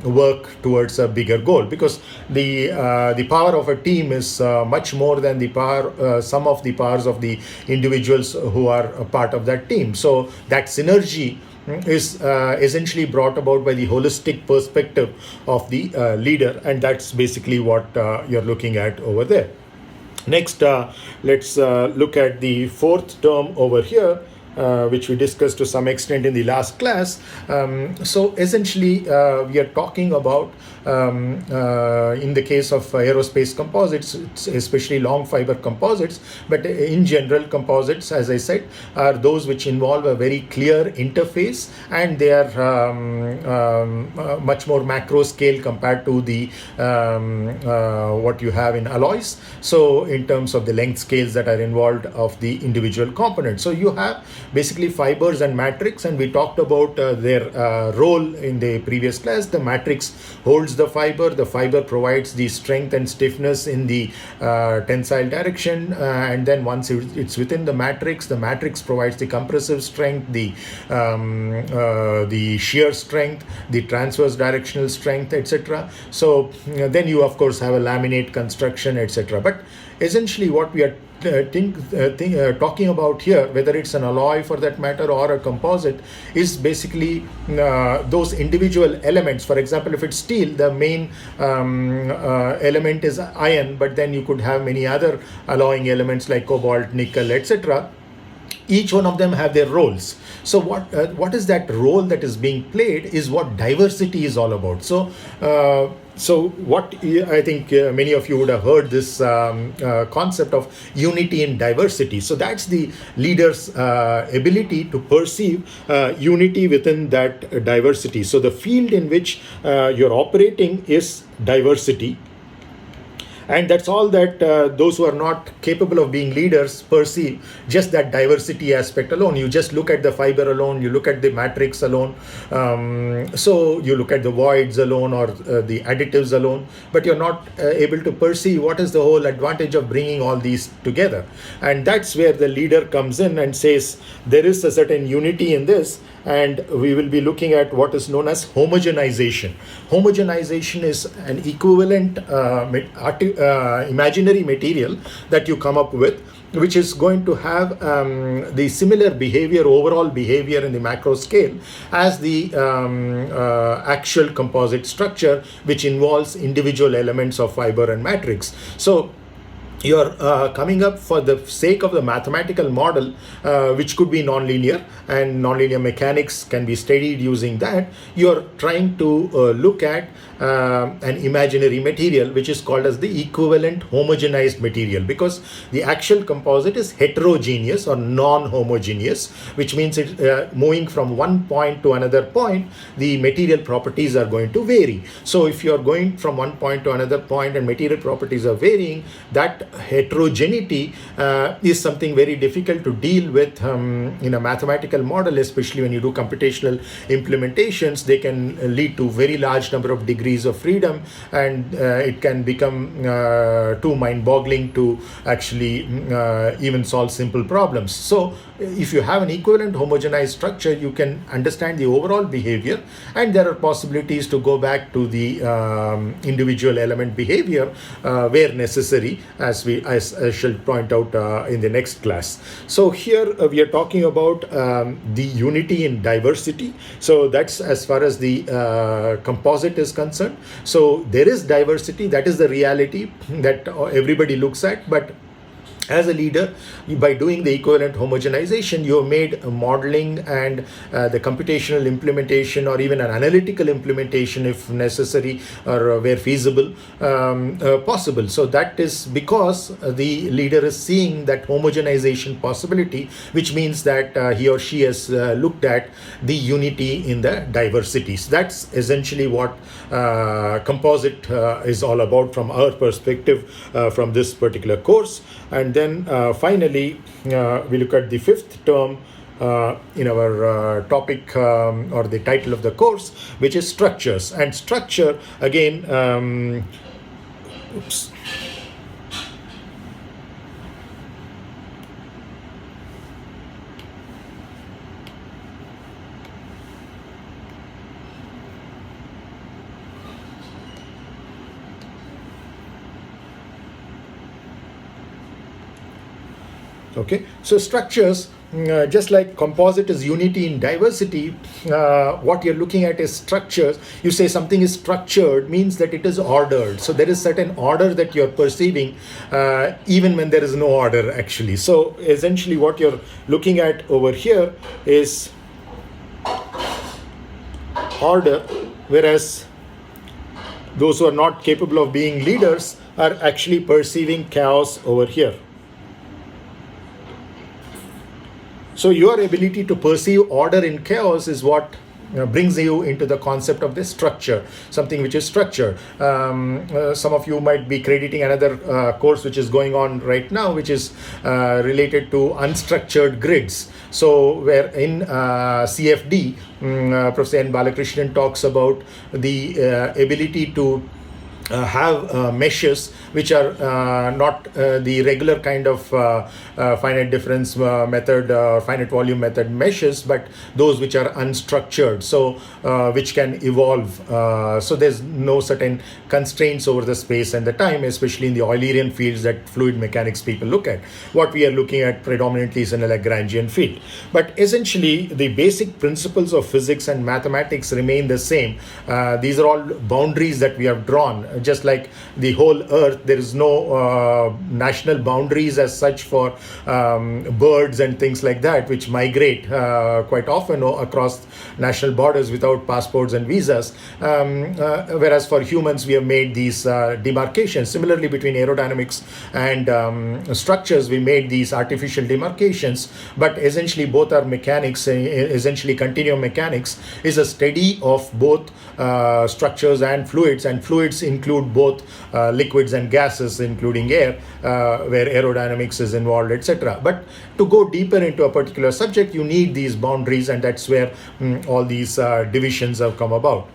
work towards a bigger goal, because the power of a team is much more than the power sum of the powers of the individuals who are a part of that team. So that synergy is essentially brought about by the holistic perspective of the leader, and that's basically what you're looking at over there. Next, let's look at the fourth term over here, which we discussed to some extent in the last class. So essentially, we are talking about, in the case of aerospace composites, it's especially long fiber composites, but in general, composites, as I said, are those which involve a very clear interface, and they are much more macro scale compared to the what you have in alloys. So in terms of the length scales that are involved of the individual components. So you have basically fibers and matrix, and we talked about their role in the previous class. The matrix holds the fiber provides the strength and stiffness in the tensile direction, and then once it's within the matrix provides the compressive strength, the shear strength, the transverse directional strength, etc. So then you of course have a laminate construction, etc. But essentially what we are talking about here, whether it's an alloy for that matter or a composite, is basically those individual elements. For example, if it's steel, the main element is iron, but then you could have many other alloying elements like cobalt, nickel, etc. Each one of them have their roles. So what is that role that is being played is what diversity is all about. So what I think many of you would have heard this concept of unity in diversity. So that's the leader's ability to perceive unity within that diversity. So the field in which you're operating is diversity. And that's all that those who are not capable of being leaders perceive, just that diversity aspect alone. You just look at the fiber alone, you look at the matrix alone, so you look at the voids alone or the additives alone, but you're not able to perceive what is the whole advantage of bringing all these together. And that's where the leader comes in and says there is a certain unity in this, and we will be looking at what is known as homogenization. Homogenization is an equivalent imaginary material that you come up with, which is going to have the similar behavior, overall behavior in the macro scale as the actual composite structure, which involves individual elements of fiber and matrix. So you're coming up for the sake of the mathematical model, which could be nonlinear, and nonlinear mechanics can be studied using that. You're trying to look at an imaginary material which is called as the equivalent homogenized material, because the actual composite is heterogeneous or non-homogeneous, which means it moving from one point to another point, the material properties are going to vary. So if you're going from one point to another point and material properties are varying, that heterogeneity is something very difficult to deal with in a mathematical model, especially when you do computational implementations. They can lead to very large number of degrees of freedom, and it can become too mind-boggling to actually even solve simple problems. So if you have an equivalent homogenized structure, you can understand the overall behavior, and there are possibilities to go back to the individual element behavior where necessary, as I shall point out in the next class. So here we are talking about the unity in diversity. So that's as far as the composite is concerned. So there is diversity, that is the reality that everybody looks at, but as a leader, by doing the equivalent homogenization, you have made modeling and the computational implementation, or even an analytical implementation if necessary or where feasible, possible. So that is because the leader is seeing that homogenization possibility, which means that he or she has looked at the unity in the diversities. That's essentially what composite is all about from our perspective from this particular course. And then finally, we look at the fifth term in our topic or the title of the course, which is structures. And structure, again, oops. Okay, so structures, just like composite is unity in diversity, what you're looking at is structures. You say something is structured means that it is ordered. So there is certain order that you're perceiving even when there is no order actually. So essentially what you're looking at over here is order, whereas those who are not capable of being leaders are actually perceiving chaos over here. So your ability to perceive order in chaos is what brings you into the concept of this structure, something which is structured. Some of you might be crediting another course which is going on right now, which is related to unstructured grids. So where in CFD, Professor N. Balakrishnan talks about the ability to have meshes which are not the regular kind of finite difference method or finite volume method meshes, but those which are unstructured, so which can evolve. So there's no certain constraints over the space and the time, especially in the Eulerian fields that fluid mechanics people look at. What we are looking at predominantly is in a Lagrangian field. But essentially, the basic principles of physics and mathematics remain the same. These are all boundaries that we have drawn. Just like the whole earth, there is no national boundaries as such for birds and things like that, which migrate quite often across national borders without passports and visas. Whereas for humans, we have made these demarcations. Similarly, between aerodynamics and structures, we made these artificial demarcations. But essentially, both are mechanics. Essentially, continuum mechanics is a study of both structures and fluids include both liquids and gases, including air, where aerodynamics is involved, etc. But to go deeper into a particular subject, you need these boundaries, and that's where all these divisions have come about.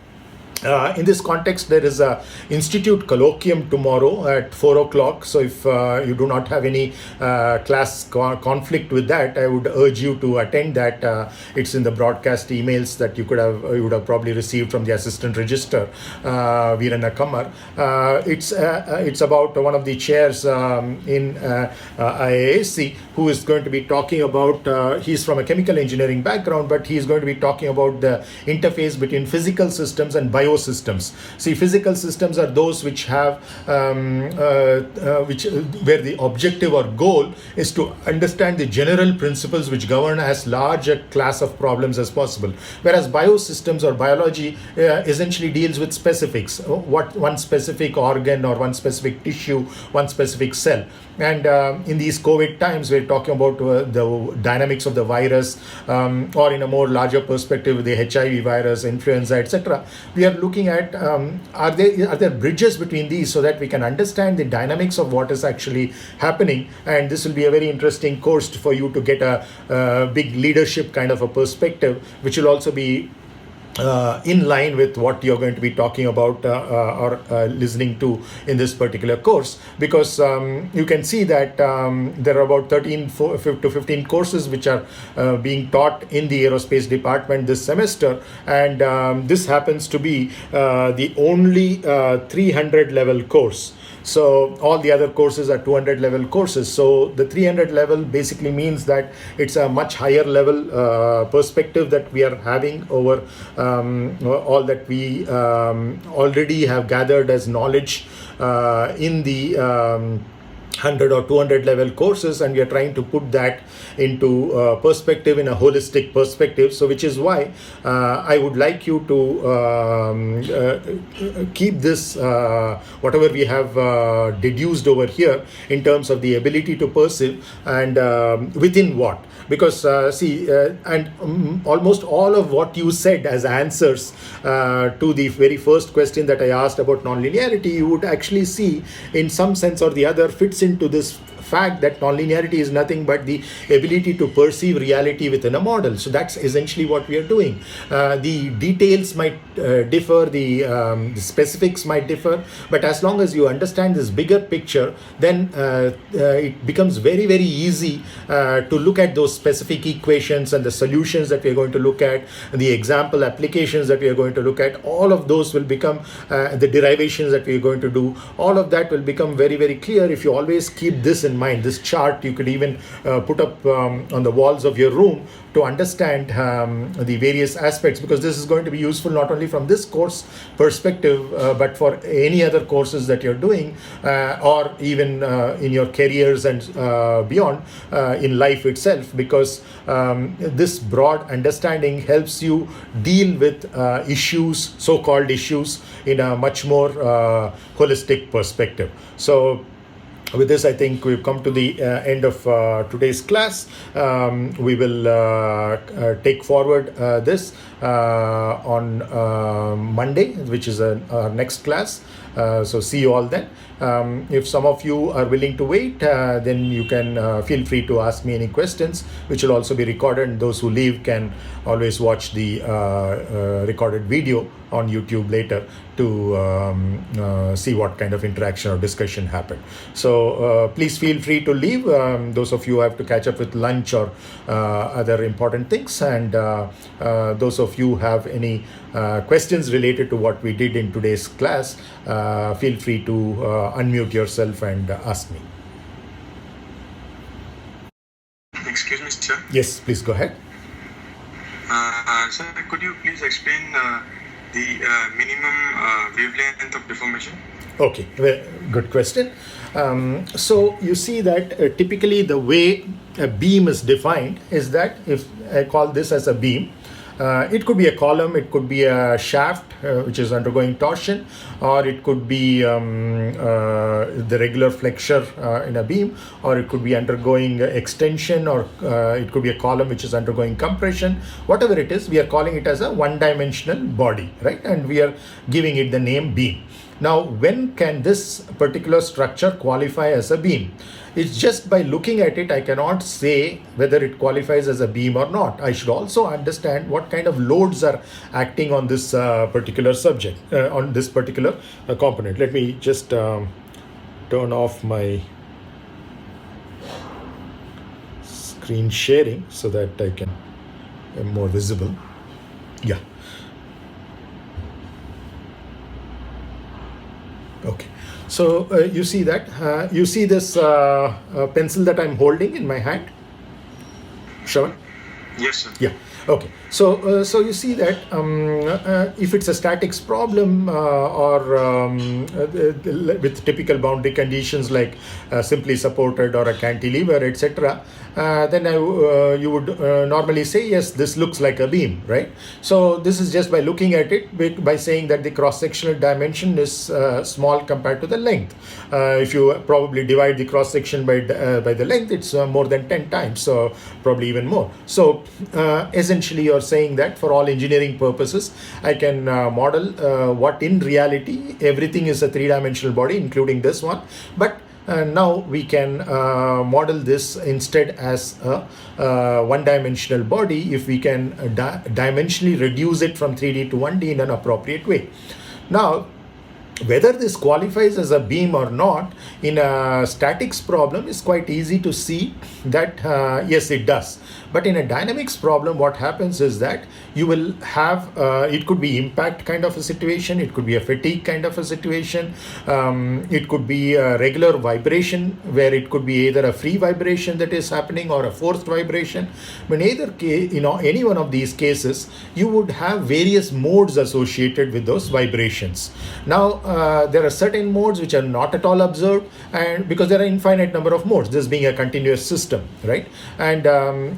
In this context, there is a institute colloquium tomorrow at 4 o'clock. So if you do not have any class conflict with that, I would urge you to attend that. It's in the broadcast emails that you would have probably received from the assistant register, Veerana Kamar. It's about one of the chairs in IASC who is going to be talking about, he's from a chemical engineering background, but he's going to be talking about the interface between physical systems and biosystems. See, physical systems are those which have, where the objective or goal is to understand the general principles which govern as large a class of problems as possible. Whereas biosystems or biology essentially deals with specifics, what one specific organ or one specific tissue, one specific cell. And in these COVID times, we're talking about the dynamics of the virus, or in a more larger perspective, the HIV virus, influenza, etc. We are looking at are there bridges between these so that we can understand the dynamics of what is actually happening. And this will be a very interesting course for you to get a big leadership kind of a perspective, which will also be in line with what you're going to be talking about or listening to in this particular course, because you can see that there are about 13 to 15 courses which are being taught in the aerospace department this semester, and this happens to be the only 300 level course. So all the other courses are 200 level courses. So the 300 level basically means that it's a much higher level perspective that we are having over all that we already have gathered as knowledge in the 100 or 200 level courses, and we are trying to put that into perspective, in a holistic perspective. So which is why I would like you to keep this whatever we have deduced over here in terms of the ability to perceive, and within what, because and almost all of what you said as answers to the very first question that I asked about nonlinearity, you would actually see in some sense or the other fits into this fact that nonlinearity is nothing but the ability to perceive reality within a model. So that's essentially what we are doing. The details might differ, the specifics might differ, but as long as you understand this bigger picture, then it becomes very, very easy to look at those specific equations and the solutions that we are going to look at, the example applications that we are going to look at. All of those will become the derivations that we are going to do. All of that will become very, very clear if you always keep this in mind. This chart you could even put up on the walls of your room to understand the various aspects, because this is going to be useful not only from this course perspective, but for any other courses that you're doing, or even in your careers and beyond in life itself, because this broad understanding helps you deal with issues, so-called issues, in a much more holistic perspective. So with this, I think we've come to the end of today's class. We will take forward this on Monday, which is our next class. So see you all then. If some of you are willing to wait, then you can feel free to ask me any questions, which will also be recorded. And those who leave can always watch the recorded video on YouTube later to see what kind of interaction or discussion happened. So please feel free to leave. Those of you who have to catch up with lunch or other important things, and those of you who have any questions related to what we did in today's class, feel free to unmute yourself and ask me. Excuse me, sir. Yes, please go ahead. Sir, could you please explain the minimum wavelength of deformation? Okay, well, good question. So you see that typically the way a beam is defined is that if I call this as a beam, it could be a column, it could be a shaft which is undergoing torsion, or it could be the regular flexure in a beam, or it could be undergoing extension, or it could be a column which is undergoing compression. Whatever it is, we are calling it as a one-dimensional body, right? And we are giving it the name beam. Now, when can this particular structure qualify as a beam? It's just by looking at it, I cannot say whether it qualifies as a beam or not. I should also understand what kind of loads are acting on this particular subject, on this particular component. Let me just turn off my screen sharing so that I can be more visible. Yeah. Okay. So you see that, you see this pencil that I'm holding in my hand? Shravan? Yes, sir. Yeah. Okay. So so you see that if it's a statics problem with typical boundary conditions like simply supported or a cantilever, etc., then you would normally say, yes, this looks like a beam, right? So this is just by looking at it, by saying that the cross-sectional dimension is small compared to the length. If you probably divide the cross-section by the length, it's more than 10 times, so probably even more. So essentially you're saying that for all engineering purposes, I can model what in reality everything is a three-dimensional body, including this one, but now we can model this instead as a one-dimensional body if we can dimensionally reduce it from 3D to 1D in an appropriate way. Now, whether this qualifies as a beam or not in a statics problem is quite easy to see that yes, it does. But in a dynamics problem, what happens is that you will have, it could be impact kind of a situation, it could be a fatigue kind of a situation, it could be a regular vibration where it could be either a free vibration that is happening or a forced vibration. But in either case, any one of these cases, you would have various modes associated with those vibrations. Now, there are certain modes which are not at all observed, and because there are infinite number of modes, this being a continuous system, right? And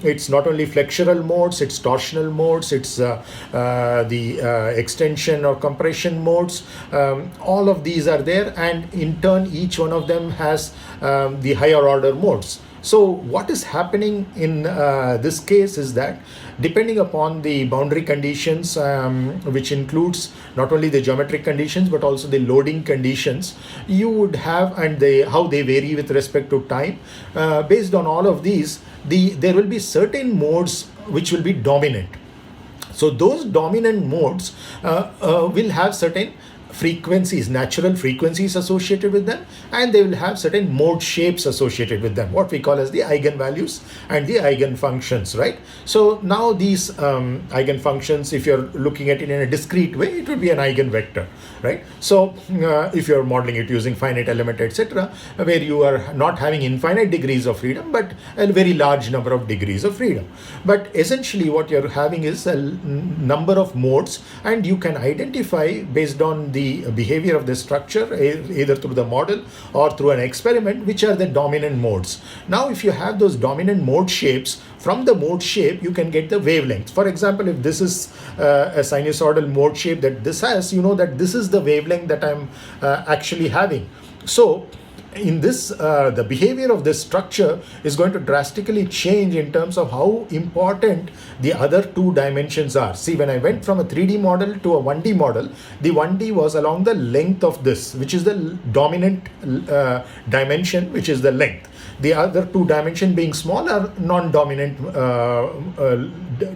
it's not only flexural modes, it's torsional modes, it's the extension or compression modes. All of these are there, and in turn each one of them has the higher order modes. So what is happening in this case is that depending upon the boundary conditions, which includes not only the geometric conditions but also the loading conditions, you would have, and how they vary with respect to time. Based on all of these, there will be certain modes which will be dominant. So those dominant modes will have certain frequencies, natural frequencies associated with them, and they will have certain mode shapes associated with them, what we call as the eigenvalues and the eigenfunctions, right? So now these eigenfunctions, if you're looking at it in a discrete way, it would be an eigenvector, right? So if you're modeling it using finite element, etc., where you are not having infinite degrees of freedom, but a very large number of degrees of freedom. But essentially what you're having is a number of modes, and you can identify based on the behavior of the structure, either through the model or through an experiment, which are the dominant modes. Now, if you have those dominant mode shapes, from the mode shape, you can get the wavelength. For example, if this is a sinusoidal mode shape that this has, you know that this is the wavelength that I'm actually having. So, in this, the behavior of this structure is going to drastically change in terms of how important the other two dimensions are. See, when I went from a 3D model to a 1D model, the 1D was along the length of this, which is the dominant dimension, which is the length. The other two dimensions being small are non-dominant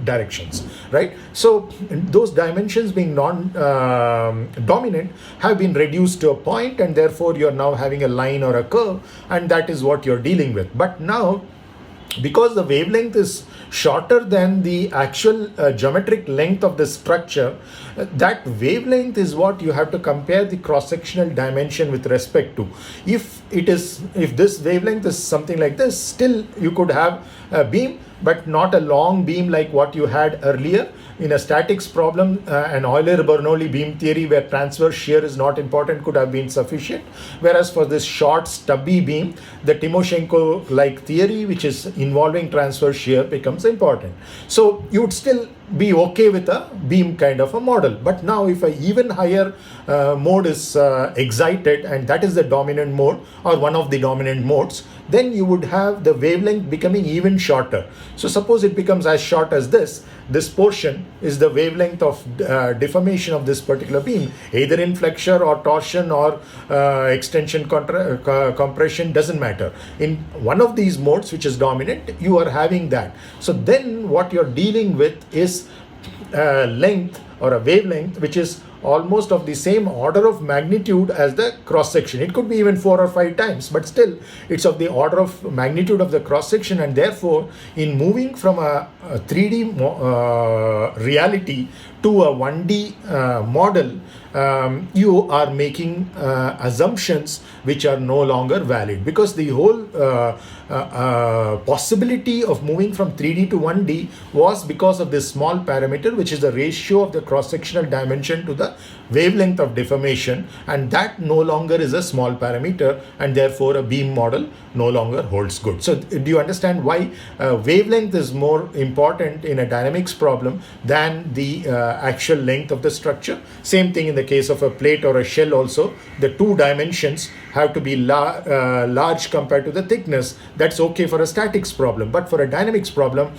directions, right? So those dimensions being non-dominant have been reduced to a point, and therefore you're now having a line or a curve, and that is what you're dealing with. But now, because the wavelength is shorter than the actual geometric length of the structure, that wavelength is what you have to compare the cross-sectional dimension with respect to. If this wavelength is something like this, still you could have a beam, but not a long beam like what you had earlier. In a statics problem, an Euler-Bernoulli beam theory where transverse shear is not important could have been sufficient. Whereas for this short stubby beam, the Timoshenko-like theory, which is involving transverse shear, becomes important. So you would still be okay with a beam kind of a model. But now if an even higher mode is excited, and that is the dominant mode or one of the dominant modes, then you would have the wavelength becoming even shorter. So suppose it becomes as short as this portion is the wavelength of deformation of this particular beam, either in flexure or torsion or extension compression, doesn't matter. In one of these modes which is dominant, you are having that. So then what you're dealing with is length or a wavelength which is almost of the same order of magnitude as the cross section. It could be even 4 or 5 times, but still it's of the order of magnitude of the cross section, and therefore in moving from a 3D reality to a 1D model, you are making assumptions which are no longer valid, because the whole possibility of moving from 3D to 1D was because of this small parameter, which is the ratio of the cross-sectional dimension to the wavelength of deformation, and that no longer is a small parameter, and therefore a beam model no longer holds good. So do you understand why wavelength is more important in a dynamics problem than the actual length of the structure? Same thing in the case of a plate or a shell also. The two dimensions have to be large compared to the thickness. That's okay for a statics problem, but for a dynamics problem,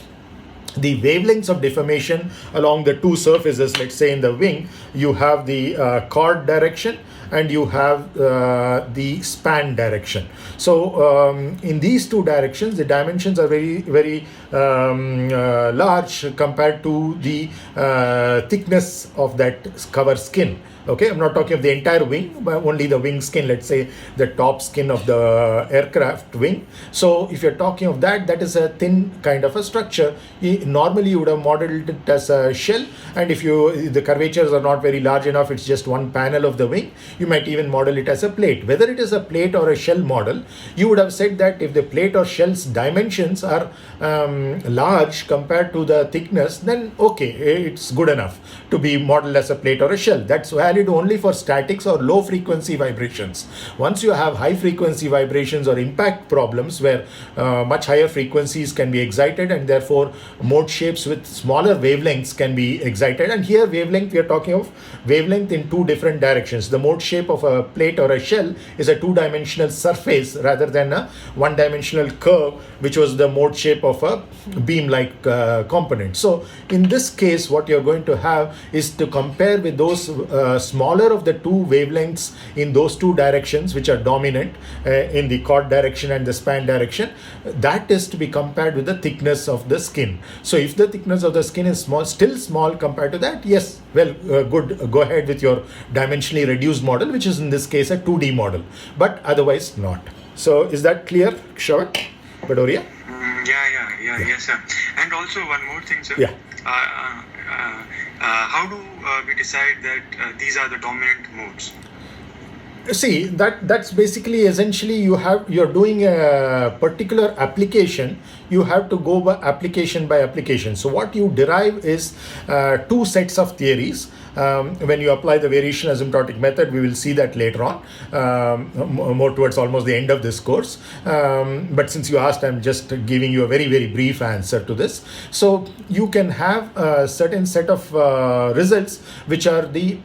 the wavelengths of deformation along the two surfaces, let's say in the wing, you have the chord direction and you have the span direction. So in these two directions, the dimensions are very, very large compared to the thickness of that cover skin. Okay, I'm not talking of the entire wing, but only the wing skin, let's say the top skin of the aircraft wing. So if you're talking of that, that is a thin kind of a structure. Normally you would have modeled it as a shell, and if the curvatures are not very large enough, it's just one panel of the wing, you might even model it as a plate. Whether it is a plate or a shell model, you would have said that if the plate or shell's dimensions are large compared to the thickness, then okay, it's good enough to be modeled as a plate or a shell. That's valid valid only for statics or low frequency vibrations. Once you have high frequency vibrations or impact problems where much higher frequencies can be excited, and therefore mode shapes with smaller wavelengths can be excited. And here wavelength, we are talking of wavelength in two different directions. The mode shape of a plate or a shell is a two-dimensional surface rather than a one-dimensional curve, which was the mode shape of a beam-like component. So in this case, what you're going to have is to compare with those smaller of the two wavelengths in those two directions which are dominant in the chord direction and the span direction. That is to be compared with the thickness of the skin. So if the thickness of the skin is small, still small compared to that, yes, well, good, go ahead with your dimensionally reduced model, which is in this case a 2D model, but otherwise not. So is that clear, Shravan? Badoria? Yes, sir. And also one more thing, sir. Yeah. How do we decide that these are the dominant modes? See, that's basically essentially you're doing a particular application. You have to go by application. So what you derive is two sets of theories. When you apply the variation asymptotic method, we will see that later on, more towards almost the end of this course. But since you asked, I'm just giving you a very, very brief answer to this. So you can have a certain set of results, which are the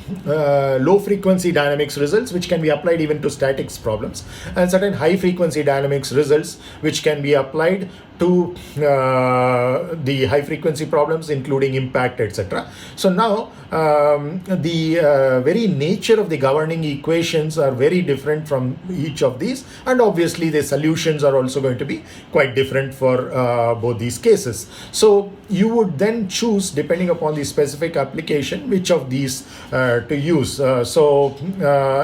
low frequency dynamics results, which can be applied even to statics problems, and certain high frequency dynamics results, which can be applied to the high frequency problems, including impact, etc. So now the very nature of the governing equations are very different from each of these, and obviously the solutions are also going to be quite different for both these cases. So you would then choose, depending upon the specific application, which of these to use. So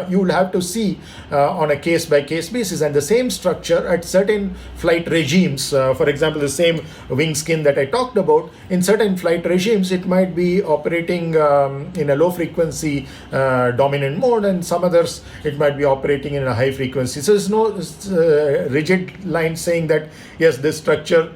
you will have to see on a case-by-case basis, and the same structure at certain flight regimes. For example, the same wing skin that I talked about, in certain flight regimes, it might be operating in a low frequency dominant mode, and some others it might be operating in a high frequency. So there's no rigid line saying that yes, this structure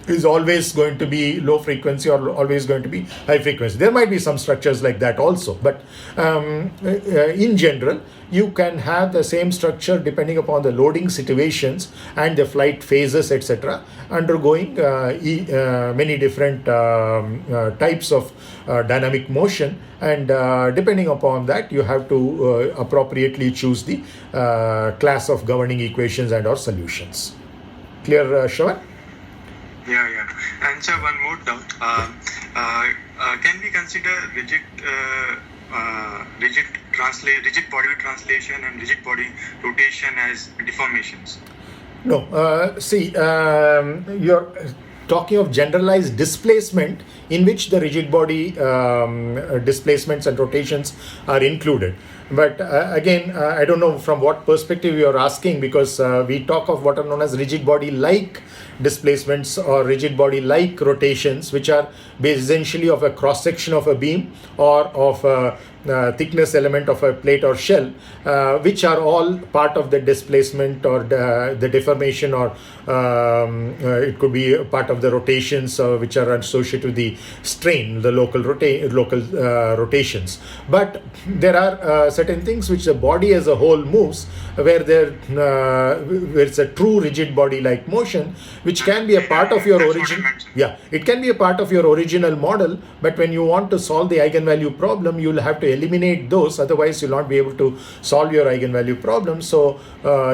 is always going to be low frequency or always going to be high frequency. There might be some structures like that also, but in general, you can have the same structure depending upon the loading situations and the flight phases, etc., undergoing many different types of dynamic motion, and depending upon that, you have to appropriately choose the class of governing equations and or solutions. Clear, Shravan? Yeah. And sir, one more doubt. Can we consider rigid body translation and rigid body rotation as deformations? No. See, you're talking of generalized displacement in which the rigid body displacements and rotations are included. But again, I don't know from what perspective you're asking, because we talk of what are known as rigid body like displacements or rigid body like rotations, which are essentially of a cross section of a beam or of a thickness element of a plate or shell, which are all part of the displacement or the deformation, or it could be part of the rotations which are associated with the strain, the local rotations. But there are certain things which the body as a whole moves, where it's a true rigid body like motion, which can be a part of your origin. Yeah, it can be a part of your original model, but when you want to solve the eigenvalue problem, you'll have to eliminate those, otherwise you'll not be able to solve your eigenvalue problem. So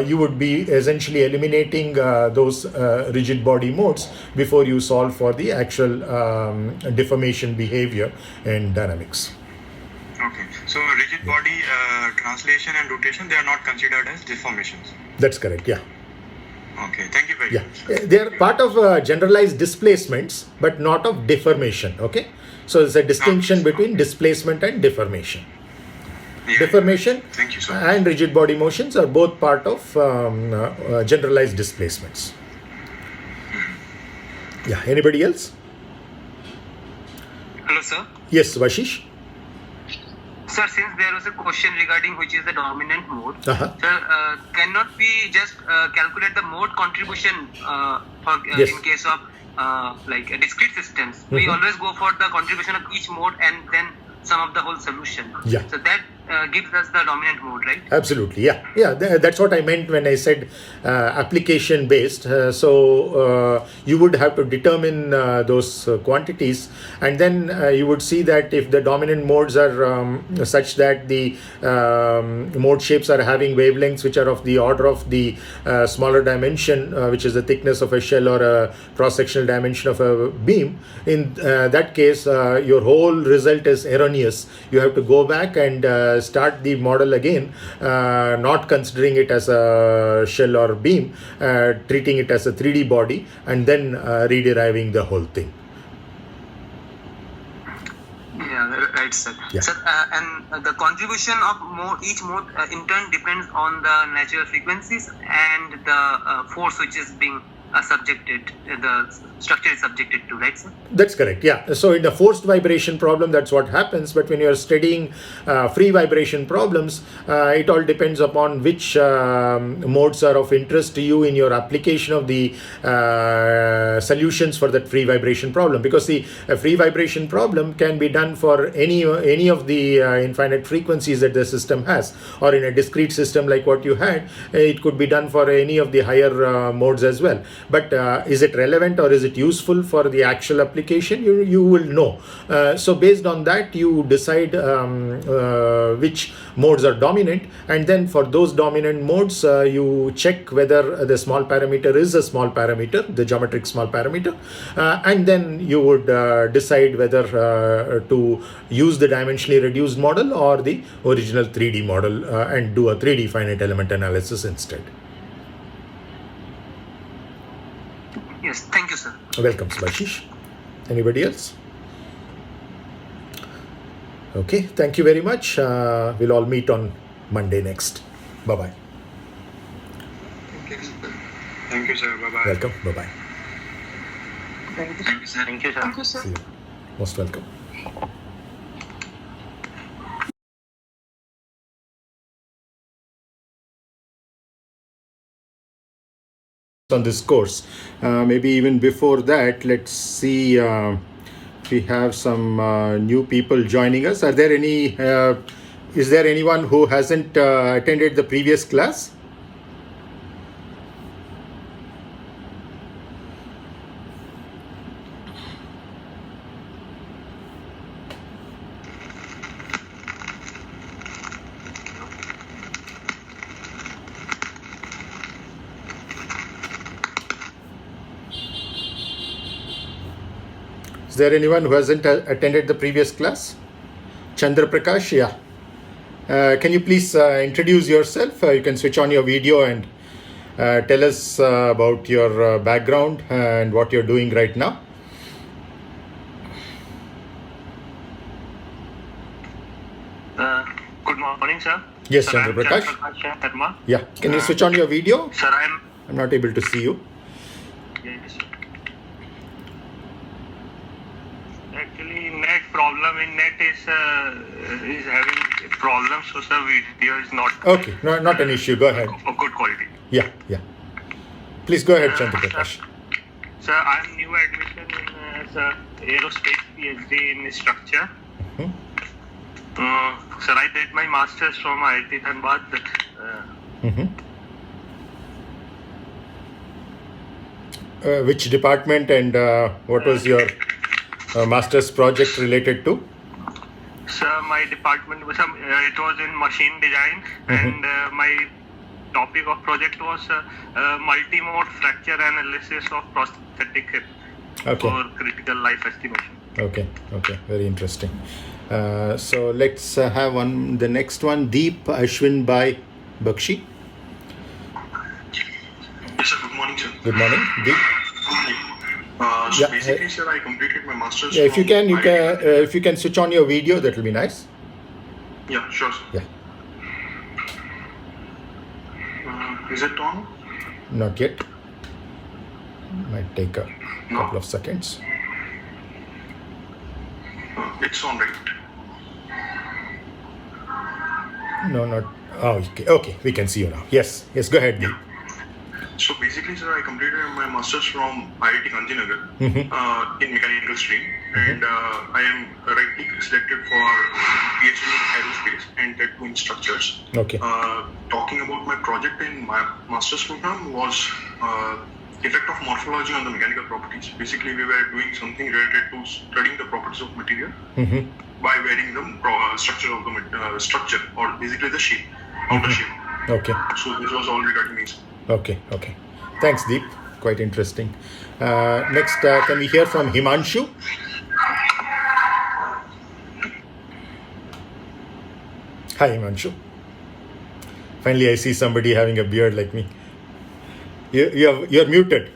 you would be essentially eliminating those rigid body modes before you solve for the actual deformation behavior in dynamics. Okay, so rigid body translation and rotation, they are not considered as deformations. That's correct, yeah. Okay, thank you very much. They are part of generalized displacements, but not of deformation. Okay, so there's a distinction between displacement and deformation. Deformation Thank you so much. and rigid body motions are both part of generalized displacements. Yeah, anybody else? Hello, sir. Yes, Vashish. Sir, since there was a question regarding which is the dominant mode, Uh-huh. sir, cannot we just calculate the mode contribution Yes. in case of like discrete systems? We always go for the contribution of each mode and then sum up the whole solution. Yeah. So that gives us the dominant mode, right? Absolutely, yeah. That's what I meant when I said application based. You would have to determine those quantities, and then you would see that if the dominant modes are such that the mode shapes are having wavelengths which are of the order of the smaller dimension, which is the thickness of a shell or a cross-sectional dimension of a beam, in that case your whole result is erroneous. You have to go back and start the model again, not considering it as a shell or beam, treating it as a 3D body, and then rederiving the whole thing. Yeah, right, sir. Yeah. Sir, and the contribution of each mode in turn depends on the natural frequencies and the force which is being subjected, the structure is subjected to, right, sir? That's correct, yeah. So in the forced vibration problem, that's what happens. But when you're studying free vibration problems, it all depends upon which modes are of interest to you in your application of the solutions for that free vibration problem. Because the free vibration problem can be done for any of the infinite frequencies that the system has, or in a discrete system like what you had, it could be done for any of the higher modes as well. But is it relevant or is it useful for the actual application? You will know. So based on that, you decide which modes are dominant, and then for those dominant modes, you check whether the small parameter is a small parameter, the geometric small parameter, and then you would decide whether to use the dimensionally reduced model or the original 3D model and do a 3D finite element analysis instead. Yes, thank you, sir. Welcome, Subhashish. Anybody else? Okay, thank you very much. We'll all meet on Monday next. Bye-bye. Thank you, sir. Bye-bye. Welcome. Bye-bye. Thank you, sir. Thank you, sir. Thank you, sir. See you. Most welcome. On this course, maybe even before that, let's see if we have some new people joining us. Are there any? Is there anyone who hasn't attended the previous class? Is there anyone who hasn't attended the previous class? Chandra Prakash, yeah. Can you please introduce yourself? You can switch on your video and tell us about your background and what you're doing right now. Good morning, sir. Yes, sir, Chandra Prakash. Sharma. Yeah. Can you switch on your video? Sir, I'm not able to see you. Yes. Actually, net problem in net is having problems, so sir, video is not. Okay, no, not an issue. Go ahead. Of good quality. Yeah. Please go ahead, Chandra Prakash. Sir, I'm new admission in aerospace PhD in structure. Sir, I did my master's from IIT Dhanbad. Which department and what was your master's project related to? Sir, my department was it was in machine design, and my topic of project was multi-mode fracture analysis of prosthetic hip for critical life estimation. Okay, very interesting. So let's have the next one, Deep Ashwin Bhai Bakshi. Yes, sir. Good morning, sir. Good morning, Deep. So basically, sir, I completed my master's. Yeah, if you can switch on your video, that will be nice. Yeah, sure, sir. Yeah. Is it on? Not yet. Might take a couple of seconds. It's on, right? No, not. Oh, okay. We can see you now. Yes. Go ahead, Deep. So basically, sir, I completed my master's from IIT Gandhinagar in mechanical stream, and I am rightly selected for PhD in aerospace and that too in structures. Okay. Talking about my project in my master's program was effect of morphology on the mechanical properties. Basically, we were doing something related to studying the properties of material by varying the structure of the structure, or basically the shape, outer shape. Okay. So this was all regarding these. Okay. Thanks, Deep. Quite interesting. Next, can we hear from Himanshu? Hi, Himanshu. Finally, I see somebody having a beard like me. You're muted.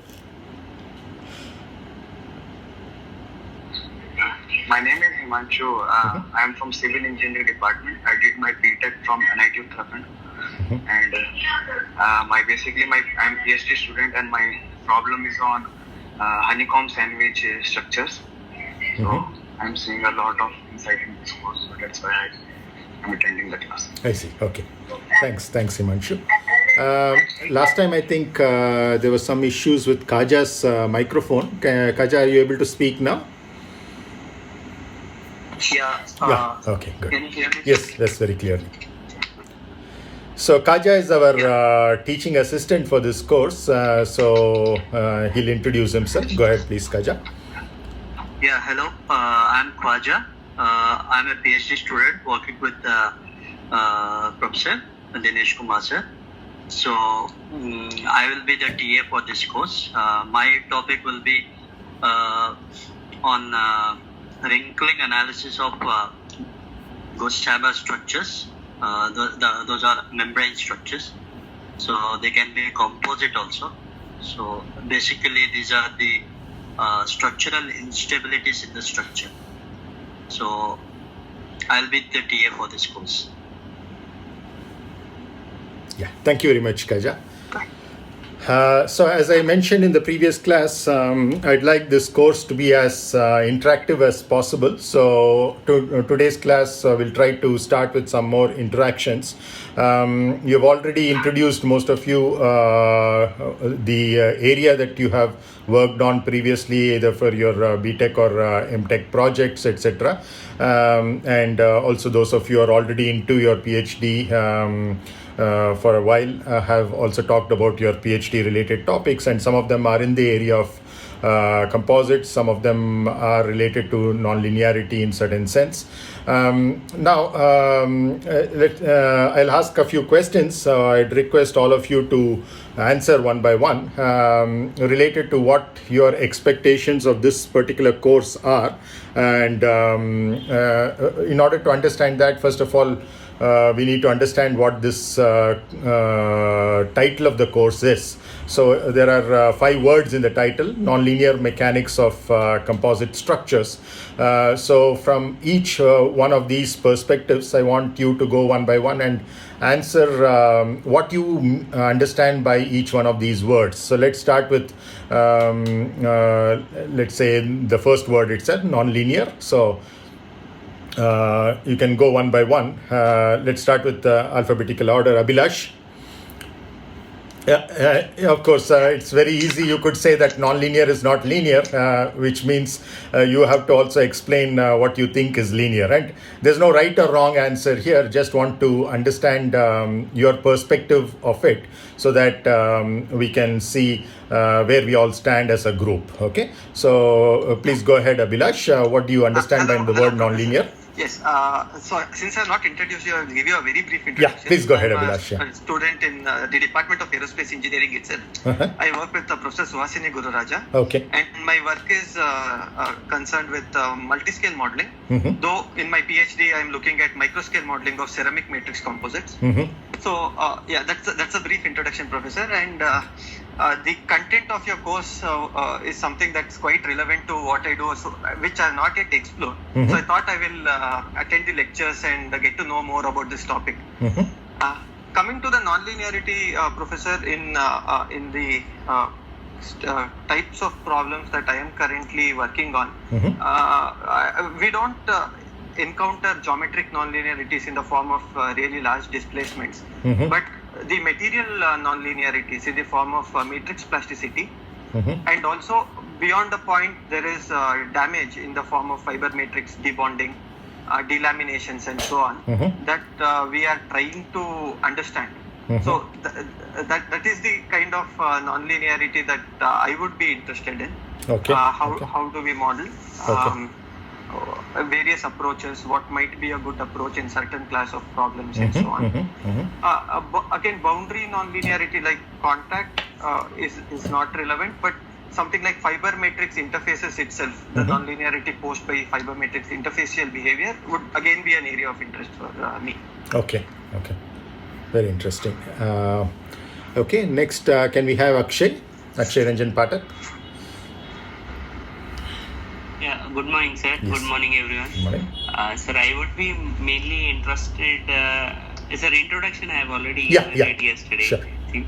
My name is Himanshu. I am from Civil Engineering Department. I did my BTech from NIT Uttarakhand. And I'm PhD student, and my problem is on honeycomb sandwich structures. So I'm seeing a lot of insight in this course, so that's why I'm attending the class. I see. Okay. Thanks, Himanshu. Last time I think there were some issues with Kaja's microphone. Kaja, are you able to speak now? Yeah. Okay, good. Can you hear me? Yes, that's very clearly. So Kaja is our teaching assistant for this course. So he'll introduce himself. Go ahead, please, Kaja. Yeah, hello. I'm Khwaja. I'm a PhD student working with Professor Dinesh Kumar sir. So I will be the TA for this course. My topic will be on wrinkling analysis of ghost chamber structures. Those are membrane structures. So they can be composite also. So basically these are the structural instabilities in the structure. So I'll be the TA for this course. Yeah, thank you very much, Kaja. So as I mentioned in the previous class, I'd like this course to be as interactive as possible. So today's class we'll try to start with some more interactions. You've already introduced, most of you, the area that you have worked on previously, either for your BTech or MTech projects, etc. And also those of you who are already into your PhD for a while have also talked about your PhD related topics, and some of them are in the area of composites, some of them are related to non-linearity in certain sense. Now I'll ask a few questions. I'd request all of you to answer one by one related to what your expectations of this particular course are, and in order to understand that, first of all, we need to understand what this title of the course is. So there are 5 words in the title: Nonlinear Mechanics of Composite Structures. So from each one of these perspectives, I want you to go one by one and answer what you understand by each one of these words. So let's start with, let's say, the first word itself, nonlinear. So you can go one by one. Let's start with alphabetical order. Abhilash. Of course, it's very easy. You could say that nonlinear is not linear, which means you have to also explain what you think is linear. And there's no right or wrong answer here. Just want to understand your perspective of it, so that we can see where we all stand as a group. Okay. So please go ahead, Abhilash. What do you understand by the word nonlinear? Yes, so since I have not introduced you, I will give you a very brief introduction. Yeah, please go ahead, Abhilash. I'm a student in the Department of Aerospace Engineering itself. I work with Professor Suhasini Gururaja. Okay. And my work is concerned with multi-scale modeling. Though in my PhD, I am looking at micro-scale modeling of ceramic matrix composites. So yeah, that's a brief introduction, Professor. And the content of your course is something that's quite relevant to what I do, so, which I have not yet explored. So I thought I will attend the lectures and get to know more about this topic. Coming to the non-linearity, Professor, in the types of problems that I am currently working on, we don't encounter geometric non-linearities in the form of really large displacements. But the material non-linearities in the form of matrix plasticity, and also beyond the point there is damage in the form of fiber matrix debonding, delaminations, and so on that we are trying to understand. So that is the kind of non-linearity that I would be interested in. Okay. How do we model Okay. various approaches? What might be a good approach in certain class of problems and so on. Again, boundary non-linearity like contact is not relevant, but something like fiber matrix interfaces itself, the non-linearity posed by fiber matrix interfacial behavior would again be an area of interest for me. Okay. Very interesting. Okay, next can we have Akshay Ranjan Pathak? Yeah, good morning, sir. Yes. Good morning, everyone. Good morning. Sir, I would be mainly interested. Sir, introduction I have already read yesterday. Sure. I think.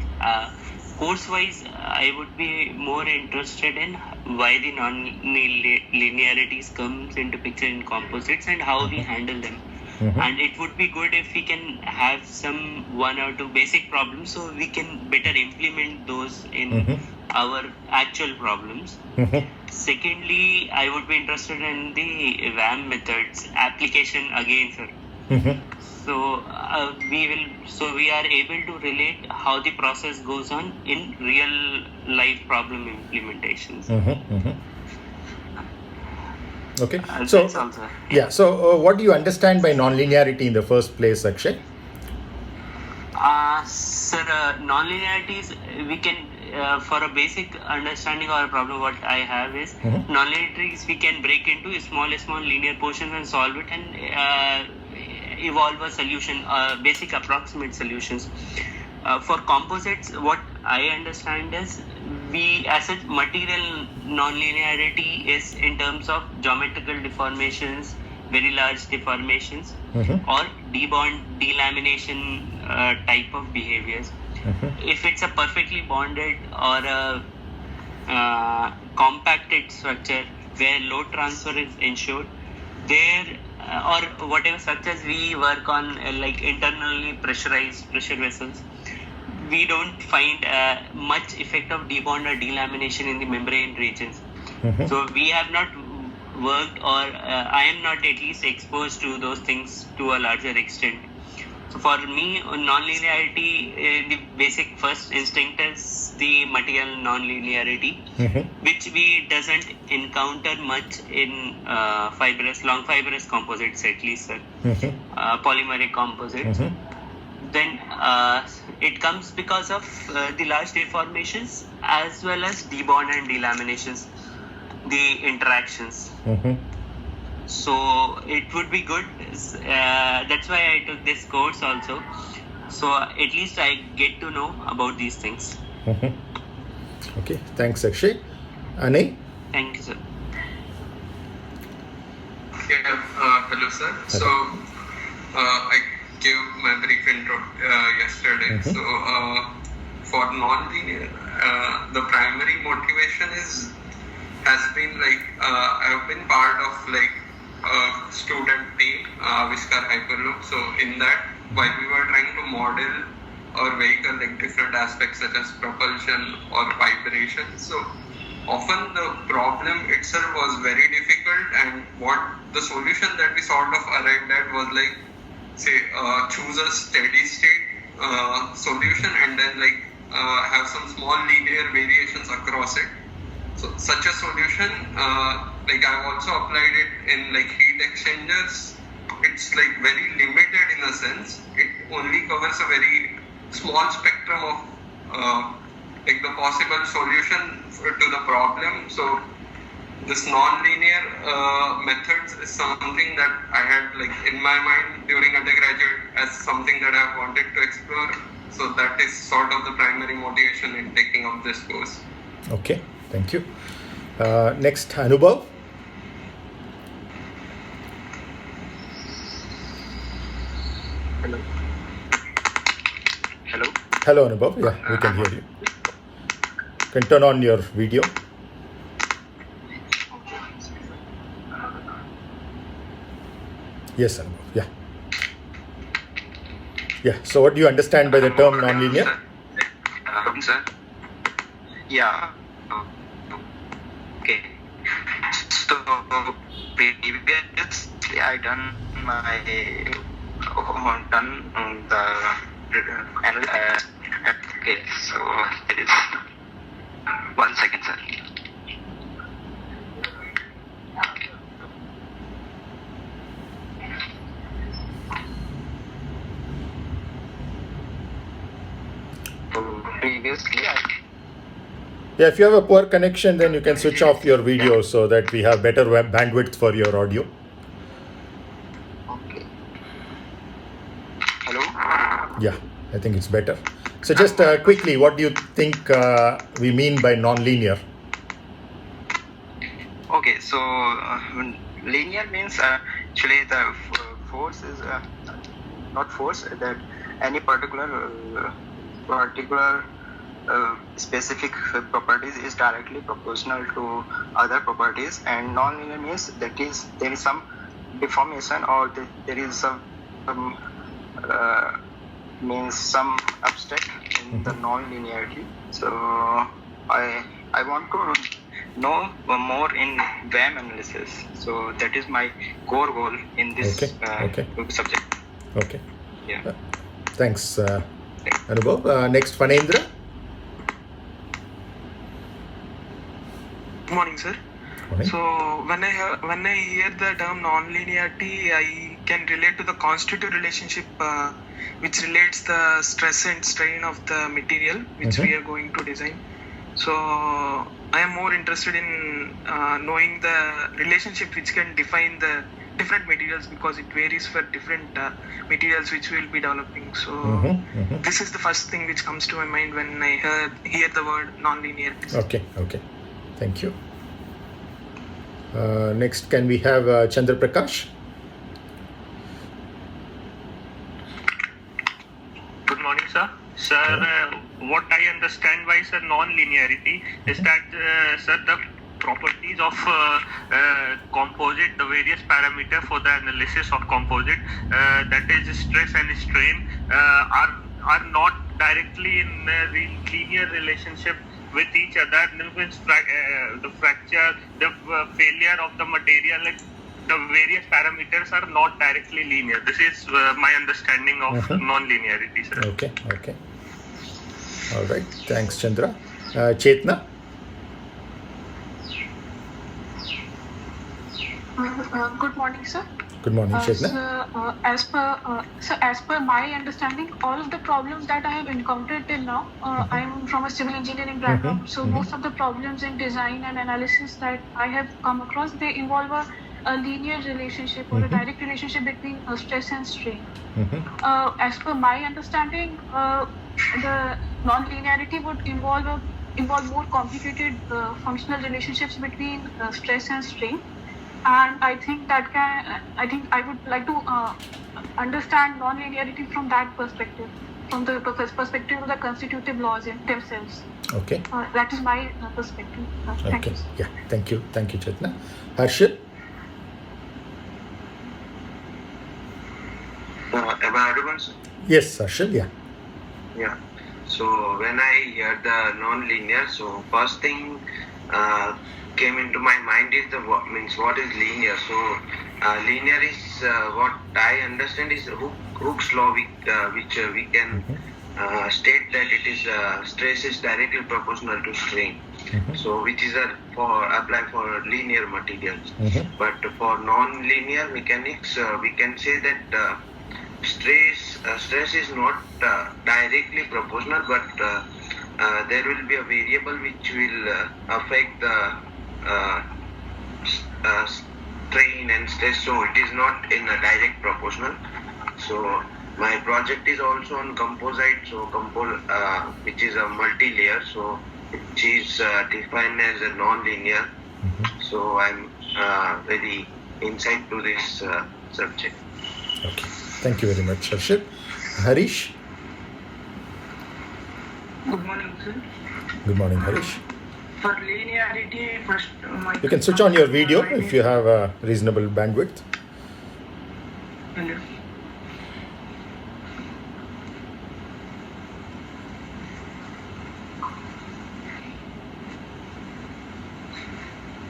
Course-wise, I would be more interested in why the non-linearities comes into picture in composites and how we handle them. And it would be good if we can have some 1 or 2 basic problems so we can better implement those in our actual problems. Secondly, I would be interested in the VAM methods application again, sir. So we are able to relate how the process goes on in real life problem implementations. Okay. That's all, sir. So what do you understand by non-linearity in the first place, Akshay? Sir, non-linearities, we can, for a basic understanding of our problem, what I have is non-linearities we can break into small linear portions and solve it and evolve a solution, basic approximate solutions. For composites, what I understand is we, as a material non-linearity is in terms of geometrical deformations, very large deformations, or delamination type of behaviors. If it's a perfectly bonded or a compacted structure where load transfer is ensured, there or whatever structures we work on, like internally pressurized pressure vessels, we don't find much effect of debond or delamination in the membrane regions. So we have not worked, or I am not at least exposed to those things to a larger extent. So for me, non-linearity, the basic first instinct is the material non-linearity, which we doesn't encounter much in long fibrous composites, at least, sir. Polymeric composites. Then it comes because of the large deformations as well as debond and delaminations, the interactions. So it would be good. That's why I took this course also. So at least I get to know about these things. Okay, thanks, Akshay. Anay? Thank you, sir. Hello, sir. So I gave my brief intro yesterday. So for non-linear, the primary motivation has been like I've been part of like a student team, Aviskar Hyperloop. So in that, while we were trying to model our vehicle, like different aspects such as propulsion or vibration, so often the problem itself was very difficult, and what the solution that we sort of arrived at was like, say, choose a steady state solution and then like have some small linear variations across it. So such a solution, like I've also applied it in like heat exchangers. It's like very limited in a sense. It only covers a very small spectrum of like the possible solution to the problem. So this non-linear methods is something that I had like in my mind during undergraduate as something that I wanted to explore. So that is sort of the primary motivation in taking up this course. Okay, thank you. Next, Anubhav. Hello. Hello. Hello, Anubhav. Yeah, we can hear you. You can turn on your video. Yes, Anubhav. Yeah. Yeah. So what do you understand by the term nonlinear? Sir. Yeah. Okay. So previously I done the okay. So it is 1 second, sir. Previously, Yeah, if you have a poor connection, then you can switch off your video so that we have better bandwidth for your audio. okay. Hello. Yeah, I think it's better. So just quickly, what do you think we mean by nonlinear? Okay, so linear means actually the force is not force, that any particular specific properties is directly proportional to other properties, and non-linear means that is there is some deformation, or there is some means some obstacle in the non-linearity. So I want to know more in VAM analysis. So that is my core goal in this subject. Okay. Yeah. Thanks, Anubhav. Next, Fanendra. Good morning, sir. Morning. So when I hear the term non-linearity, I can relate to the constitutive relationship which relates the stress and strain of the material which we are going to design. So I am more interested in knowing the relationship which can define the different materials, because it varies for different materials which we will be developing. So this is the first thing which comes to my mind when I hear the word non-linear. Okay. Thank you. Next, can we have Chandra Prakash? Good morning, sir. Sir, what I understand by sir non-linearity is that sir, the properties of composite, the various parameters for the analysis of composite, that is stress and strain, are not directly in linear relationship with each other. Means the fracture, the failure of the material, like the various parameters are not directly linear. This is my understanding of non-linearity, sir. Okay. All right. Thanks, Chandra. Chetna. Good morning, sir. Good morning, Chetna. As per my understanding, all of the problems that I have encountered till now, I am from a civil engineering background. So most of the problems in design and analysis that I have come across, they involve a linear relationship or a direct relationship between stress and strain. As per my understanding, the non-linearity would involve more complicated functional relationships between stress and strain. And I think I would like to understand non-linearity from that perspective, from the perspective of the constitutive laws in themselves. Okay. That is my perspective. Thank you. Yeah. Thank you, Chetna. Harshit. Am I audible, sir? Yes, Harshit. Yeah. Yeah. So when I hear the non-linear, so first thing came into my mind is what is linear. So linear is what I understand is Hooke's law, which we can state that it is stress is directly proportional to strain. So which is apply for linear materials. But for non-linear mechanics, we can say that stress is not directly proportional, but there will be a variable which will affect the strain and stress, so it is not in a direct proportional. So my project is also on composite, so which is a multi-layer, so which is defined as a non-linear. So I'm very insight to this subject. Okay. Thank you very much, Harshit. Harish. Good morning, sir. Good morning, Harish. For linearity, first, You can switch on your video if you have a reasonable bandwidth. Hello.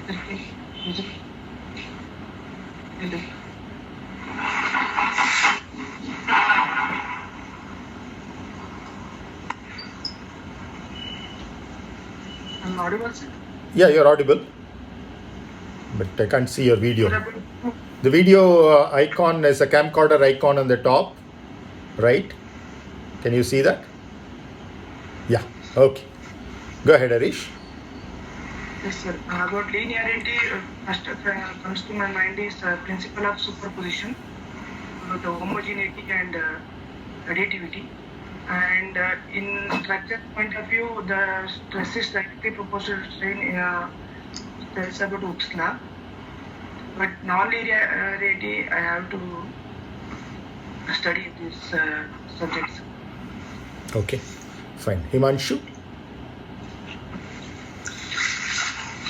I'm audible, sir. Yeah, you're audible, but I can't see your video. The video icon is a camcorder icon on the top, right? Can you see that? Yeah, okay. Go ahead, Harish. Yes, sir. About linearity, first comes to my mind is principle of superposition, about the homogeneity and additivity. And in structure point of view, the stress is directly proportional strain tells about Hooke's law. But non-linearity, I have to study these subjects. Okay, fine. Himanshu?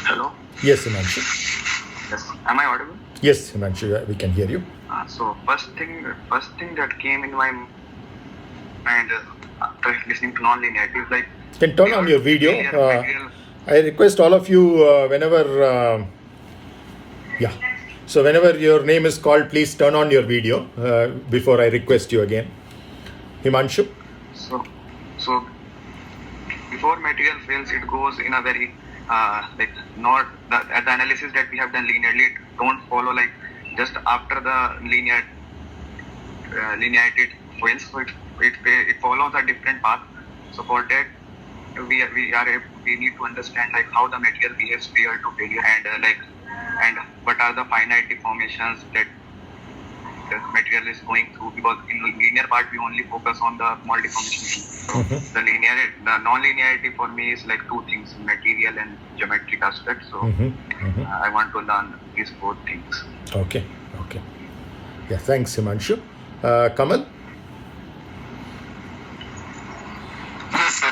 Hello. Yes, Himanshu. Yes. Am I audible? Yes, Himanshu, we can hear you. So first thing that came in my mind after listening to non-linearity is like. Can turn on your video. I request all of you whenever. So whenever your name is called, please turn on your video before I request you again. Himanshu. So before material fails, it goes in a very not the analysis that we have done linearly. It don't follow like just after the linearity it fails. So it follows a different path. So for that we need to understand like how the material behaves prior to failure and what are the finite deformations that the material is going through, because in the linear part we only focus on the small deformations. The non-linearity for me is like two things, material and geometric aspects. So I want to learn these both things. Okay. Yeah, thanks, Himanshu. Kamal? Yes, sir.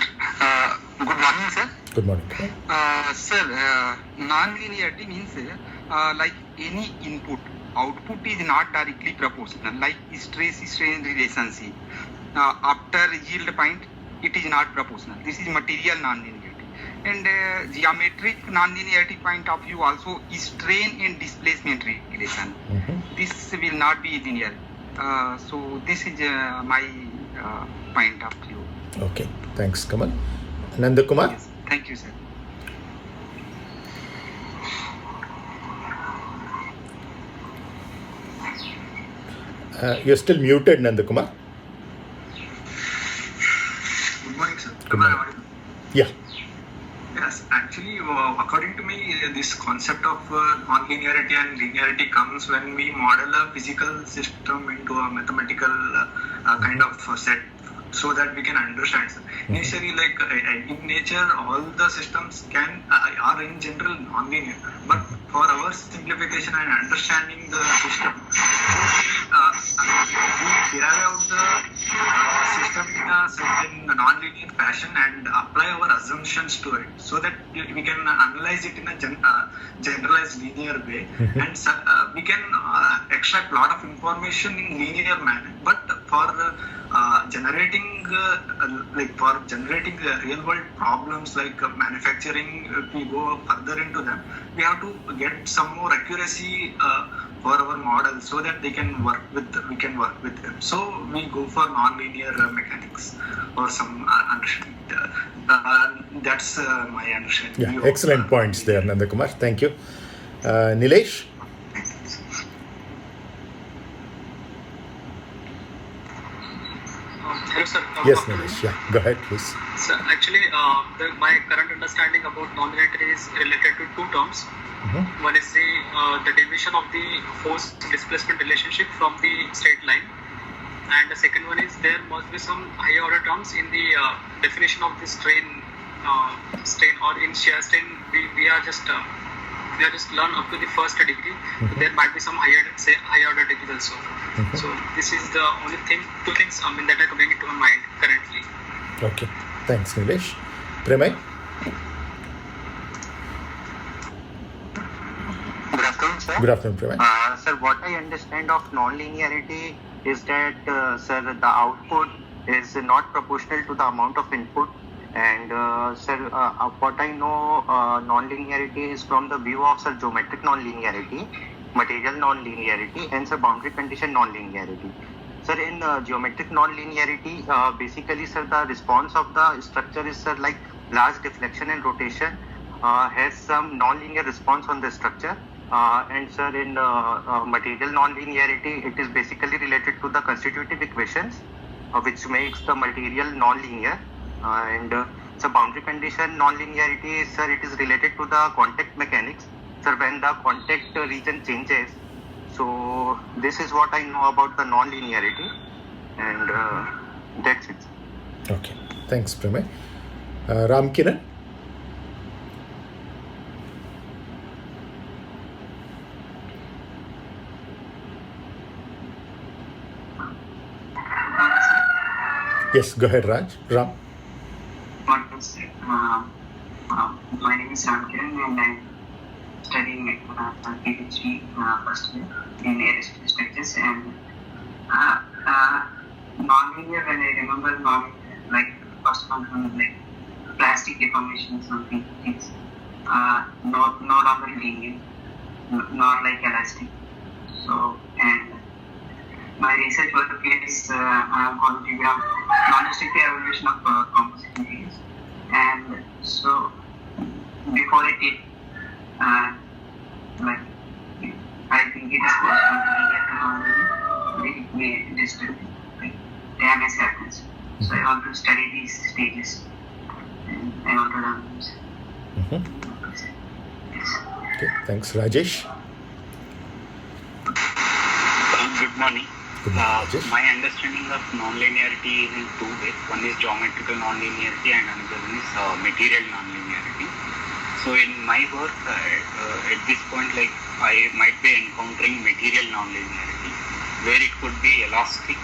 Good morning, sir. Good morning. Sir, non-linearity means like any input, output is not directly proportional, like stress-strain relationship. After yield point, it is not proportional. This is material non-linearity. And geometric non-linearity point of view also strain and displacement relation. This will not be linear. So this is my point of view. Okay, thanks, Kamal. Nanda Kumar? Yes. Thank you, sir. You're still muted, Nanda Kumar. Good morning, sir. Good morning. Yeah. Yes, actually, according to me, this concept of non-linearity and linearity comes when we model a physical system into a mathematical kind of set, so that we can understand. Initially, like in nature, all the systems are in general non-linear, but for our simplification and understanding the system, we derive out the system in a certain non-linear fashion and apply our assumptions to it, so that we can analyze it in a generalized linear way, and we can extract a lot of information in linear manner. But for generating real world problems like manufacturing, if we go further into them, we have to get some more accuracy for our model, so that we can work with them. So we go for non-linear mechanics or some understanding. That's my understanding. Yeah, excellent points there, Nanda Kumar. Thank you. Nilesh? Hello, sir. Yes, Nilesh. Yeah, go ahead, please. So actually, my current understanding about non-linearity is related to two terms. One is the division of the force displacement relationship from the straight line, and the second one is there must be some higher order terms in the definition of the strain or in shear strain. We are just learn up to the first degree. There might be some higher order degree also. So this is the only two things that are coming into my mind currently. Okay, thanks, Nilesh. Premay? Good afternoon, sir. Good afternoon, Premay. Sir, what I understand of non-linearity is that, sir, the output is not proportional to the amount of input, And sir, what I know, non-linearity is from the view of sir geometric non-linearity, material non-linearity, and sir boundary condition non-linearity. Sir, in geometric non-linearity, basically sir, the response of the structure is sir like large deflection and rotation has some non-linear response on the structure. And sir, in material non-linearity, it is basically related to the constitutive equations, which makes the material non-linear. And so boundary condition non-linearity, sir, it is related to the contact mechanics. Sir, when the contact region changes. So this is what I know about the non-linearity, and that's it. Okay, thanks, Pramay. Ram Kiran. Yes, go ahead, Ram. My name is Ram Kiran, and I'm studying PhD first year in aerospace structures. And non-linear, when I remember like first one, like plastic deformation, something, it's no longer linear, not like elastic. So, and my research work is on the non-destructive evolution of composite materials. And so, before it like, I think it is possible to linear to non-linear, it may just like, damage happens. So I want to study these stages, and I want to learn this. Okay, thanks, Rajesh. Good morning. My understanding of non-linearity is in two ways. One is geometrical non-linearity and another one is material non-linearity. So in my work, at this point, like I might be encountering material non-linearity, where it could be elastic.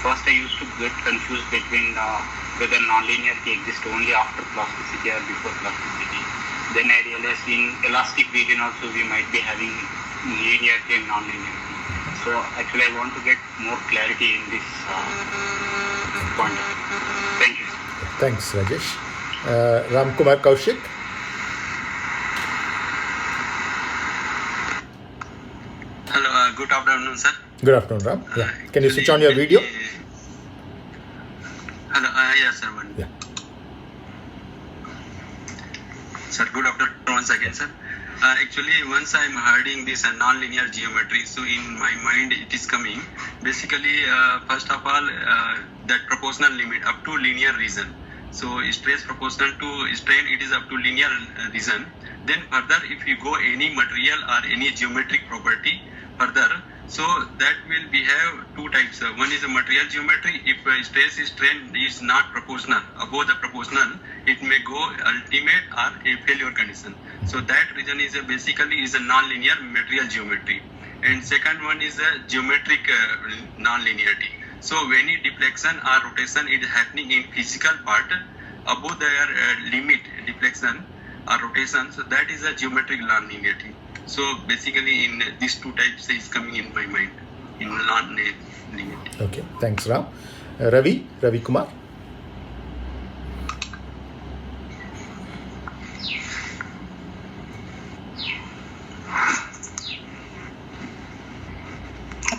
First I used to get confused between whether non-linearity exists only after plasticity or before plasticity. Then I realized in elastic region also we might be having linearity and non-linearity. So actually I want to get more clarity in this point. Thank you. Thanks, Rajesh. Ram Kumar Kaushik. Hello, good afternoon, sir. Good afternoon, Ram. Yeah. Can you switch on your video? Hello, yes, sir. Yeah. Sir, good afternoon once again, sir. Actually, once I'm hearing this non-linear geometry, so in my mind it is coming. Basically, first of all, that proportional limit up to linear region. So stress proportional to strain, it is up to linear region. Then further, if you go any material or any geometric property further, so that will we have two types. One is a material geometry. If stress strain is not proportional, above the proportional, it may go ultimate or a failure condition. So that region is basically a non-linear material geometry. And second one is a geometric non-linearity. So any deflection or rotation is happening in physical part above their limit deflection or rotation. So that is a geometric non-linearity. So basically in these two types is coming in my mind in non-linearity. Okay, thanks, Ram. Ravi Kumar.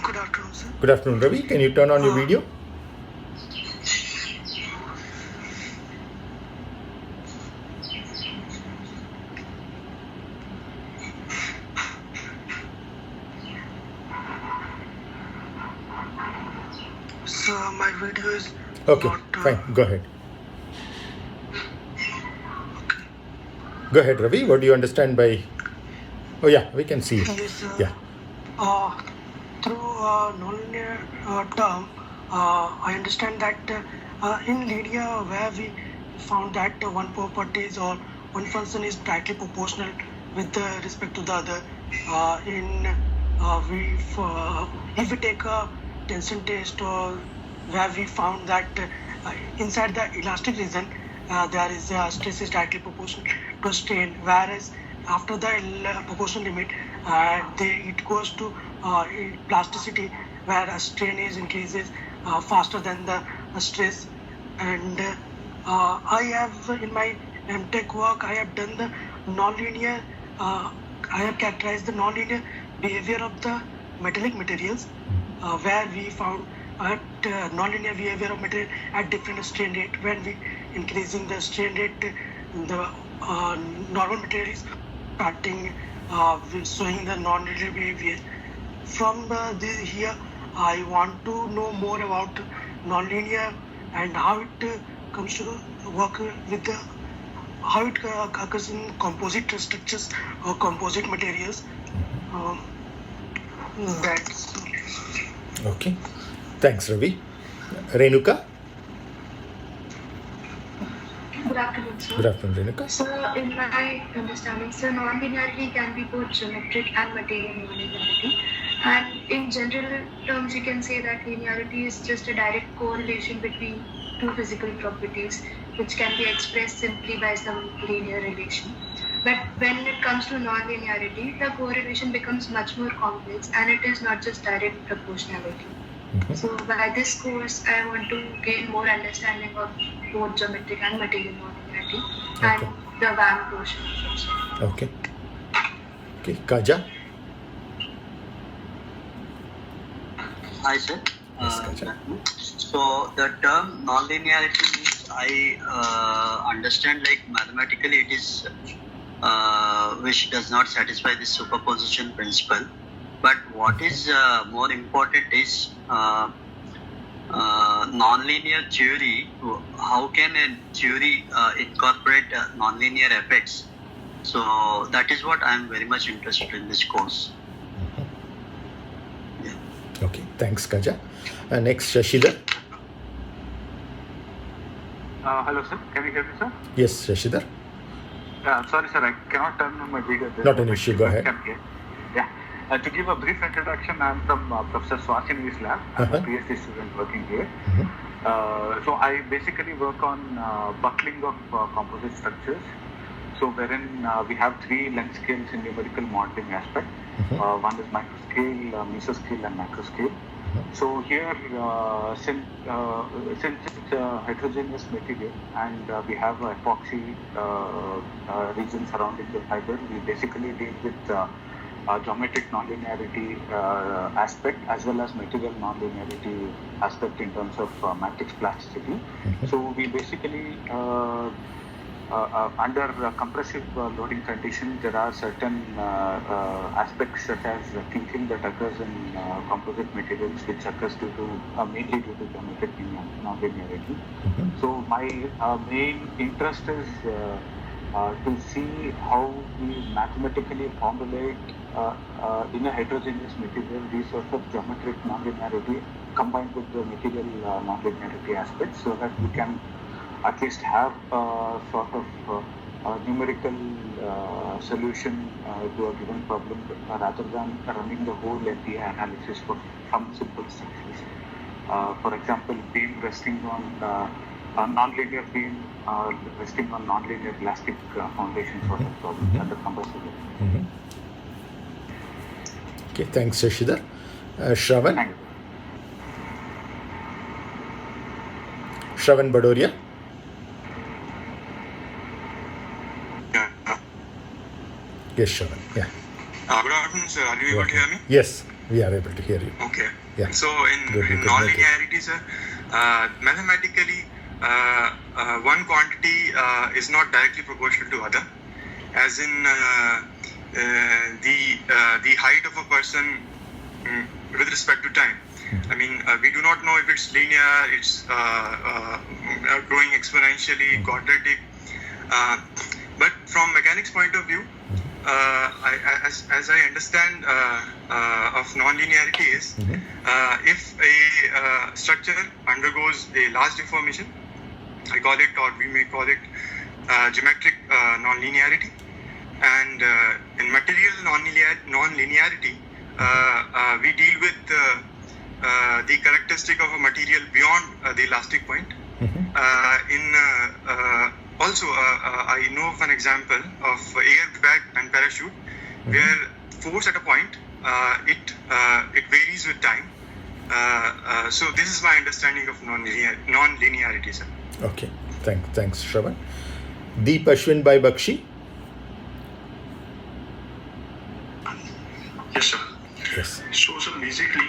Good afternoon, sir. Good afternoon, Ravi. Can you turn on your video? So my video is Okay, fine. Go ahead. Go ahead, Ravi. What do you understand by... Oh, yeah, we can see it. Yes, sir. Yeah. Through nonlinear term, I understand that in linear where we found that one properties or one function is directly proportional with respect to the other. If we take a tension test or where we found that inside the elastic region there is stress is directly proportional to strain, whereas after the proportional limit it goes to plasticity where strain is increases faster than the stress, and I have in my MTech work, I have done the nonlinear. I have characterized the nonlinear behavior of the metallic materials, where we found nonlinear behavior of material at different strain rate. When we increasing the strain rate, the normal material is starting showing the nonlinear behavior. From here, I want to know more about nonlinear and how it comes to work with the how it occurs in composite structures or composite materials. That's Okay. Thanks, Ravi. Renuka? Good afternoon, sir. Good afternoon, Renuka. So, in my understanding, sir, non-linearity can be both geometric and material non-linearity. And in general terms, you can say that linearity is just a direct correlation between two physical properties, which can be expressed simply by some linear relation. But when it comes to non-linearity, the correlation becomes much more complex, and it is not just direct proportionality. So by this course, I want to gain more understanding of both geometric and material non-linearity and the VAM portion also. Okay. Okay, Kaja? Hi, sir. So the term nonlinearity means I understand like mathematically it is which does not satisfy the superposition principle. But what is more important is nonlinear theory. How can a theory incorporate nonlinear effects? So that is what I am very much interested in this course. Okay, thanks, Kaja. Next, Shashidhar. Hello, sir. Can you hear me, sir? Yes, Shashidhar. Sorry, sir. I cannot turn on my video. Not an issue. Go ahead. Yeah. To give a brief introduction, I'm from Professor Swasini's lab. I'm a PhD student working here. So I basically work on buckling of composite structures. So wherein we have three length scales in numerical modeling aspect. One is microscale, mesoscale, and macroscale. So here, since it's a heterogeneous material and we have epoxy region surrounding the fiber, we basically deal with geometric nonlinearity aspect as well as material nonlinearity aspect in terms of matrix plasticity. So we basically under compressive loading conditions, there are certain aspects such as kinking that occurs in composite materials, which occurs mainly due to geometric nonlinearity. So my main interest is to see how we mathematically formulate in a heterogeneous material these sorts of geometric nonlinearity combined with the material nonlinearity aspects, so that we can at least have a sort of numerical solution to a given problem rather than running the whole NPI analysis for some simple structures. For example, beam resting on non-linear beam resting on non-linear elastic foundation sort of problems under Composite. Okay, thanks, Shashidhar. Shravan? Shravan Badoria? Yes, Shravan. Yeah. Good afternoon, sir. Are you able to hear me? Yes, we are able to hear you. Okay. Yeah. So in non-linearity, sir, mathematically, one quantity is not directly proportional to other. As in the height of a person with respect to time. I mean, we do not know if it's linear, it's growing exponentially, quadratic. But from mechanics point of view, as I understand of non-linearity is, if a structure undergoes a large deformation, I call it, or we may call it, geometric non-linearity, and in material non-linearity, we deal with the characteristic of a material beyond the elastic point. Also, I know of an example of airbag and parachute, where force at a point, it varies with time. So this is my understanding of non-linearity, sir. Okay, Thanks, Shravan. Deep Ashwin by Bakshi. Yes, sir. Yes. So, sir, basically,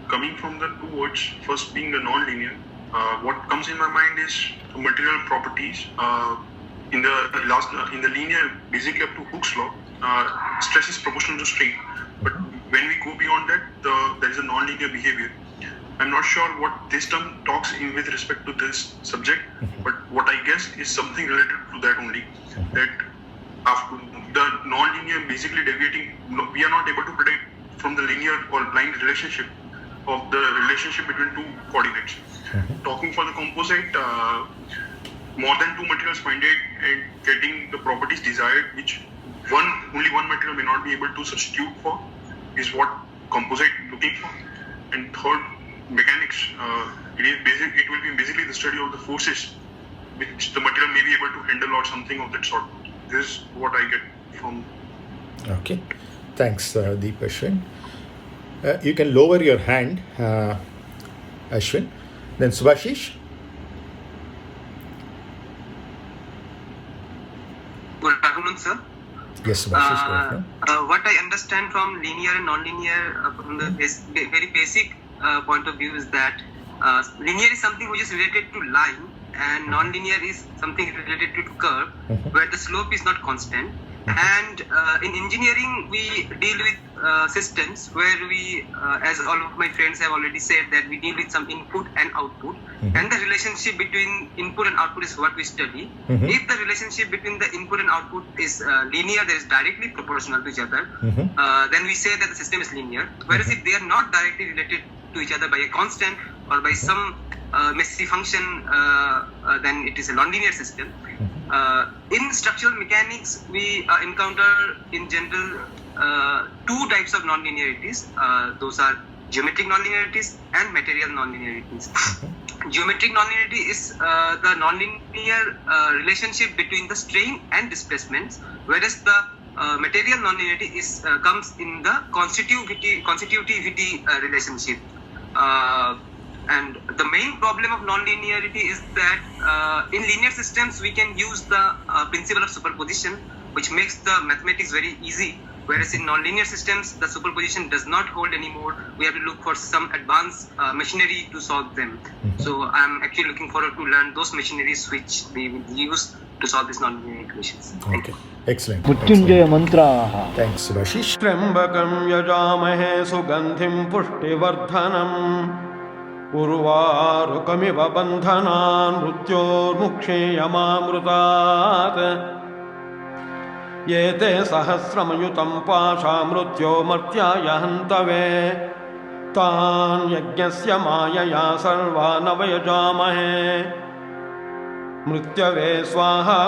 coming from the two words, first being the non-linear, what comes in my mind is material properties. In the linear, basically up to Hooke's law, stress is proportional to strain. But when we go beyond that, there is a non-linear behavior. I'm not sure what this term talks in with respect to this subject, but what I guess is something related to that only. That after the non-linear basically deviating, we are not able to predict from the linear or line relationship of the relationship between two coordinates. Talking for the composite, more than two materials find it and getting the properties desired, which only one material may not be able to substitute for, is what composite looking for. And third, mechanics. It will be basically the study of the forces which the material may be able to handle or something of that sort. This is what I get from. Okay, thanks, Deep Ashwin. You can lower your hand, Ashwin. Then Subhashish. Good afternoon, sir. Yes, Subhashish. Good afternoon. What I understand from linear and non-linear from the very basic point of view is that linear is something which is related to line and non-linear is something related to curve where the slope is not constant. And in engineering, we deal with systems where we, as all of my friends have already said, that we deal with some input and output. And the relationship between input and output is what we study. If the relationship between the input and output is linear, that is directly proportional to each other, then we say that the system is linear. Whereas if they are not directly related to each other by a constant or by some messy function, then it is a non-linear system. In structural mechanics, we encounter in general two types of non-linearities. Those are geometric non-linearities and material non-linearities. Geometric non-linearity is the non-linear relationship between the strain and displacements, whereas the material non-linearity comes in the constitutivity relationship. And the main problem of non-linearity is that in linear systems we can use the principle of superposition, which makes the mathematics very easy, whereas in non-linear systems the superposition does not hold anymore. We have to look for some advanced machinery to solve them. So I'm actually looking forward to learn those machineries which we will use to solve these non-linear equations. Okay, excellent. Mrityunjaya mantraha. Thanks, Subhashish. Trambakam yajamahe sugandhim pushtivardhanam urvarukamiva bandhanan mrutyormuksheyamamrutat yete sahasramayutam pasha mrutyo martyaya hantave tan yajnasya mayaya sarvanavayajamahe mrityave swaha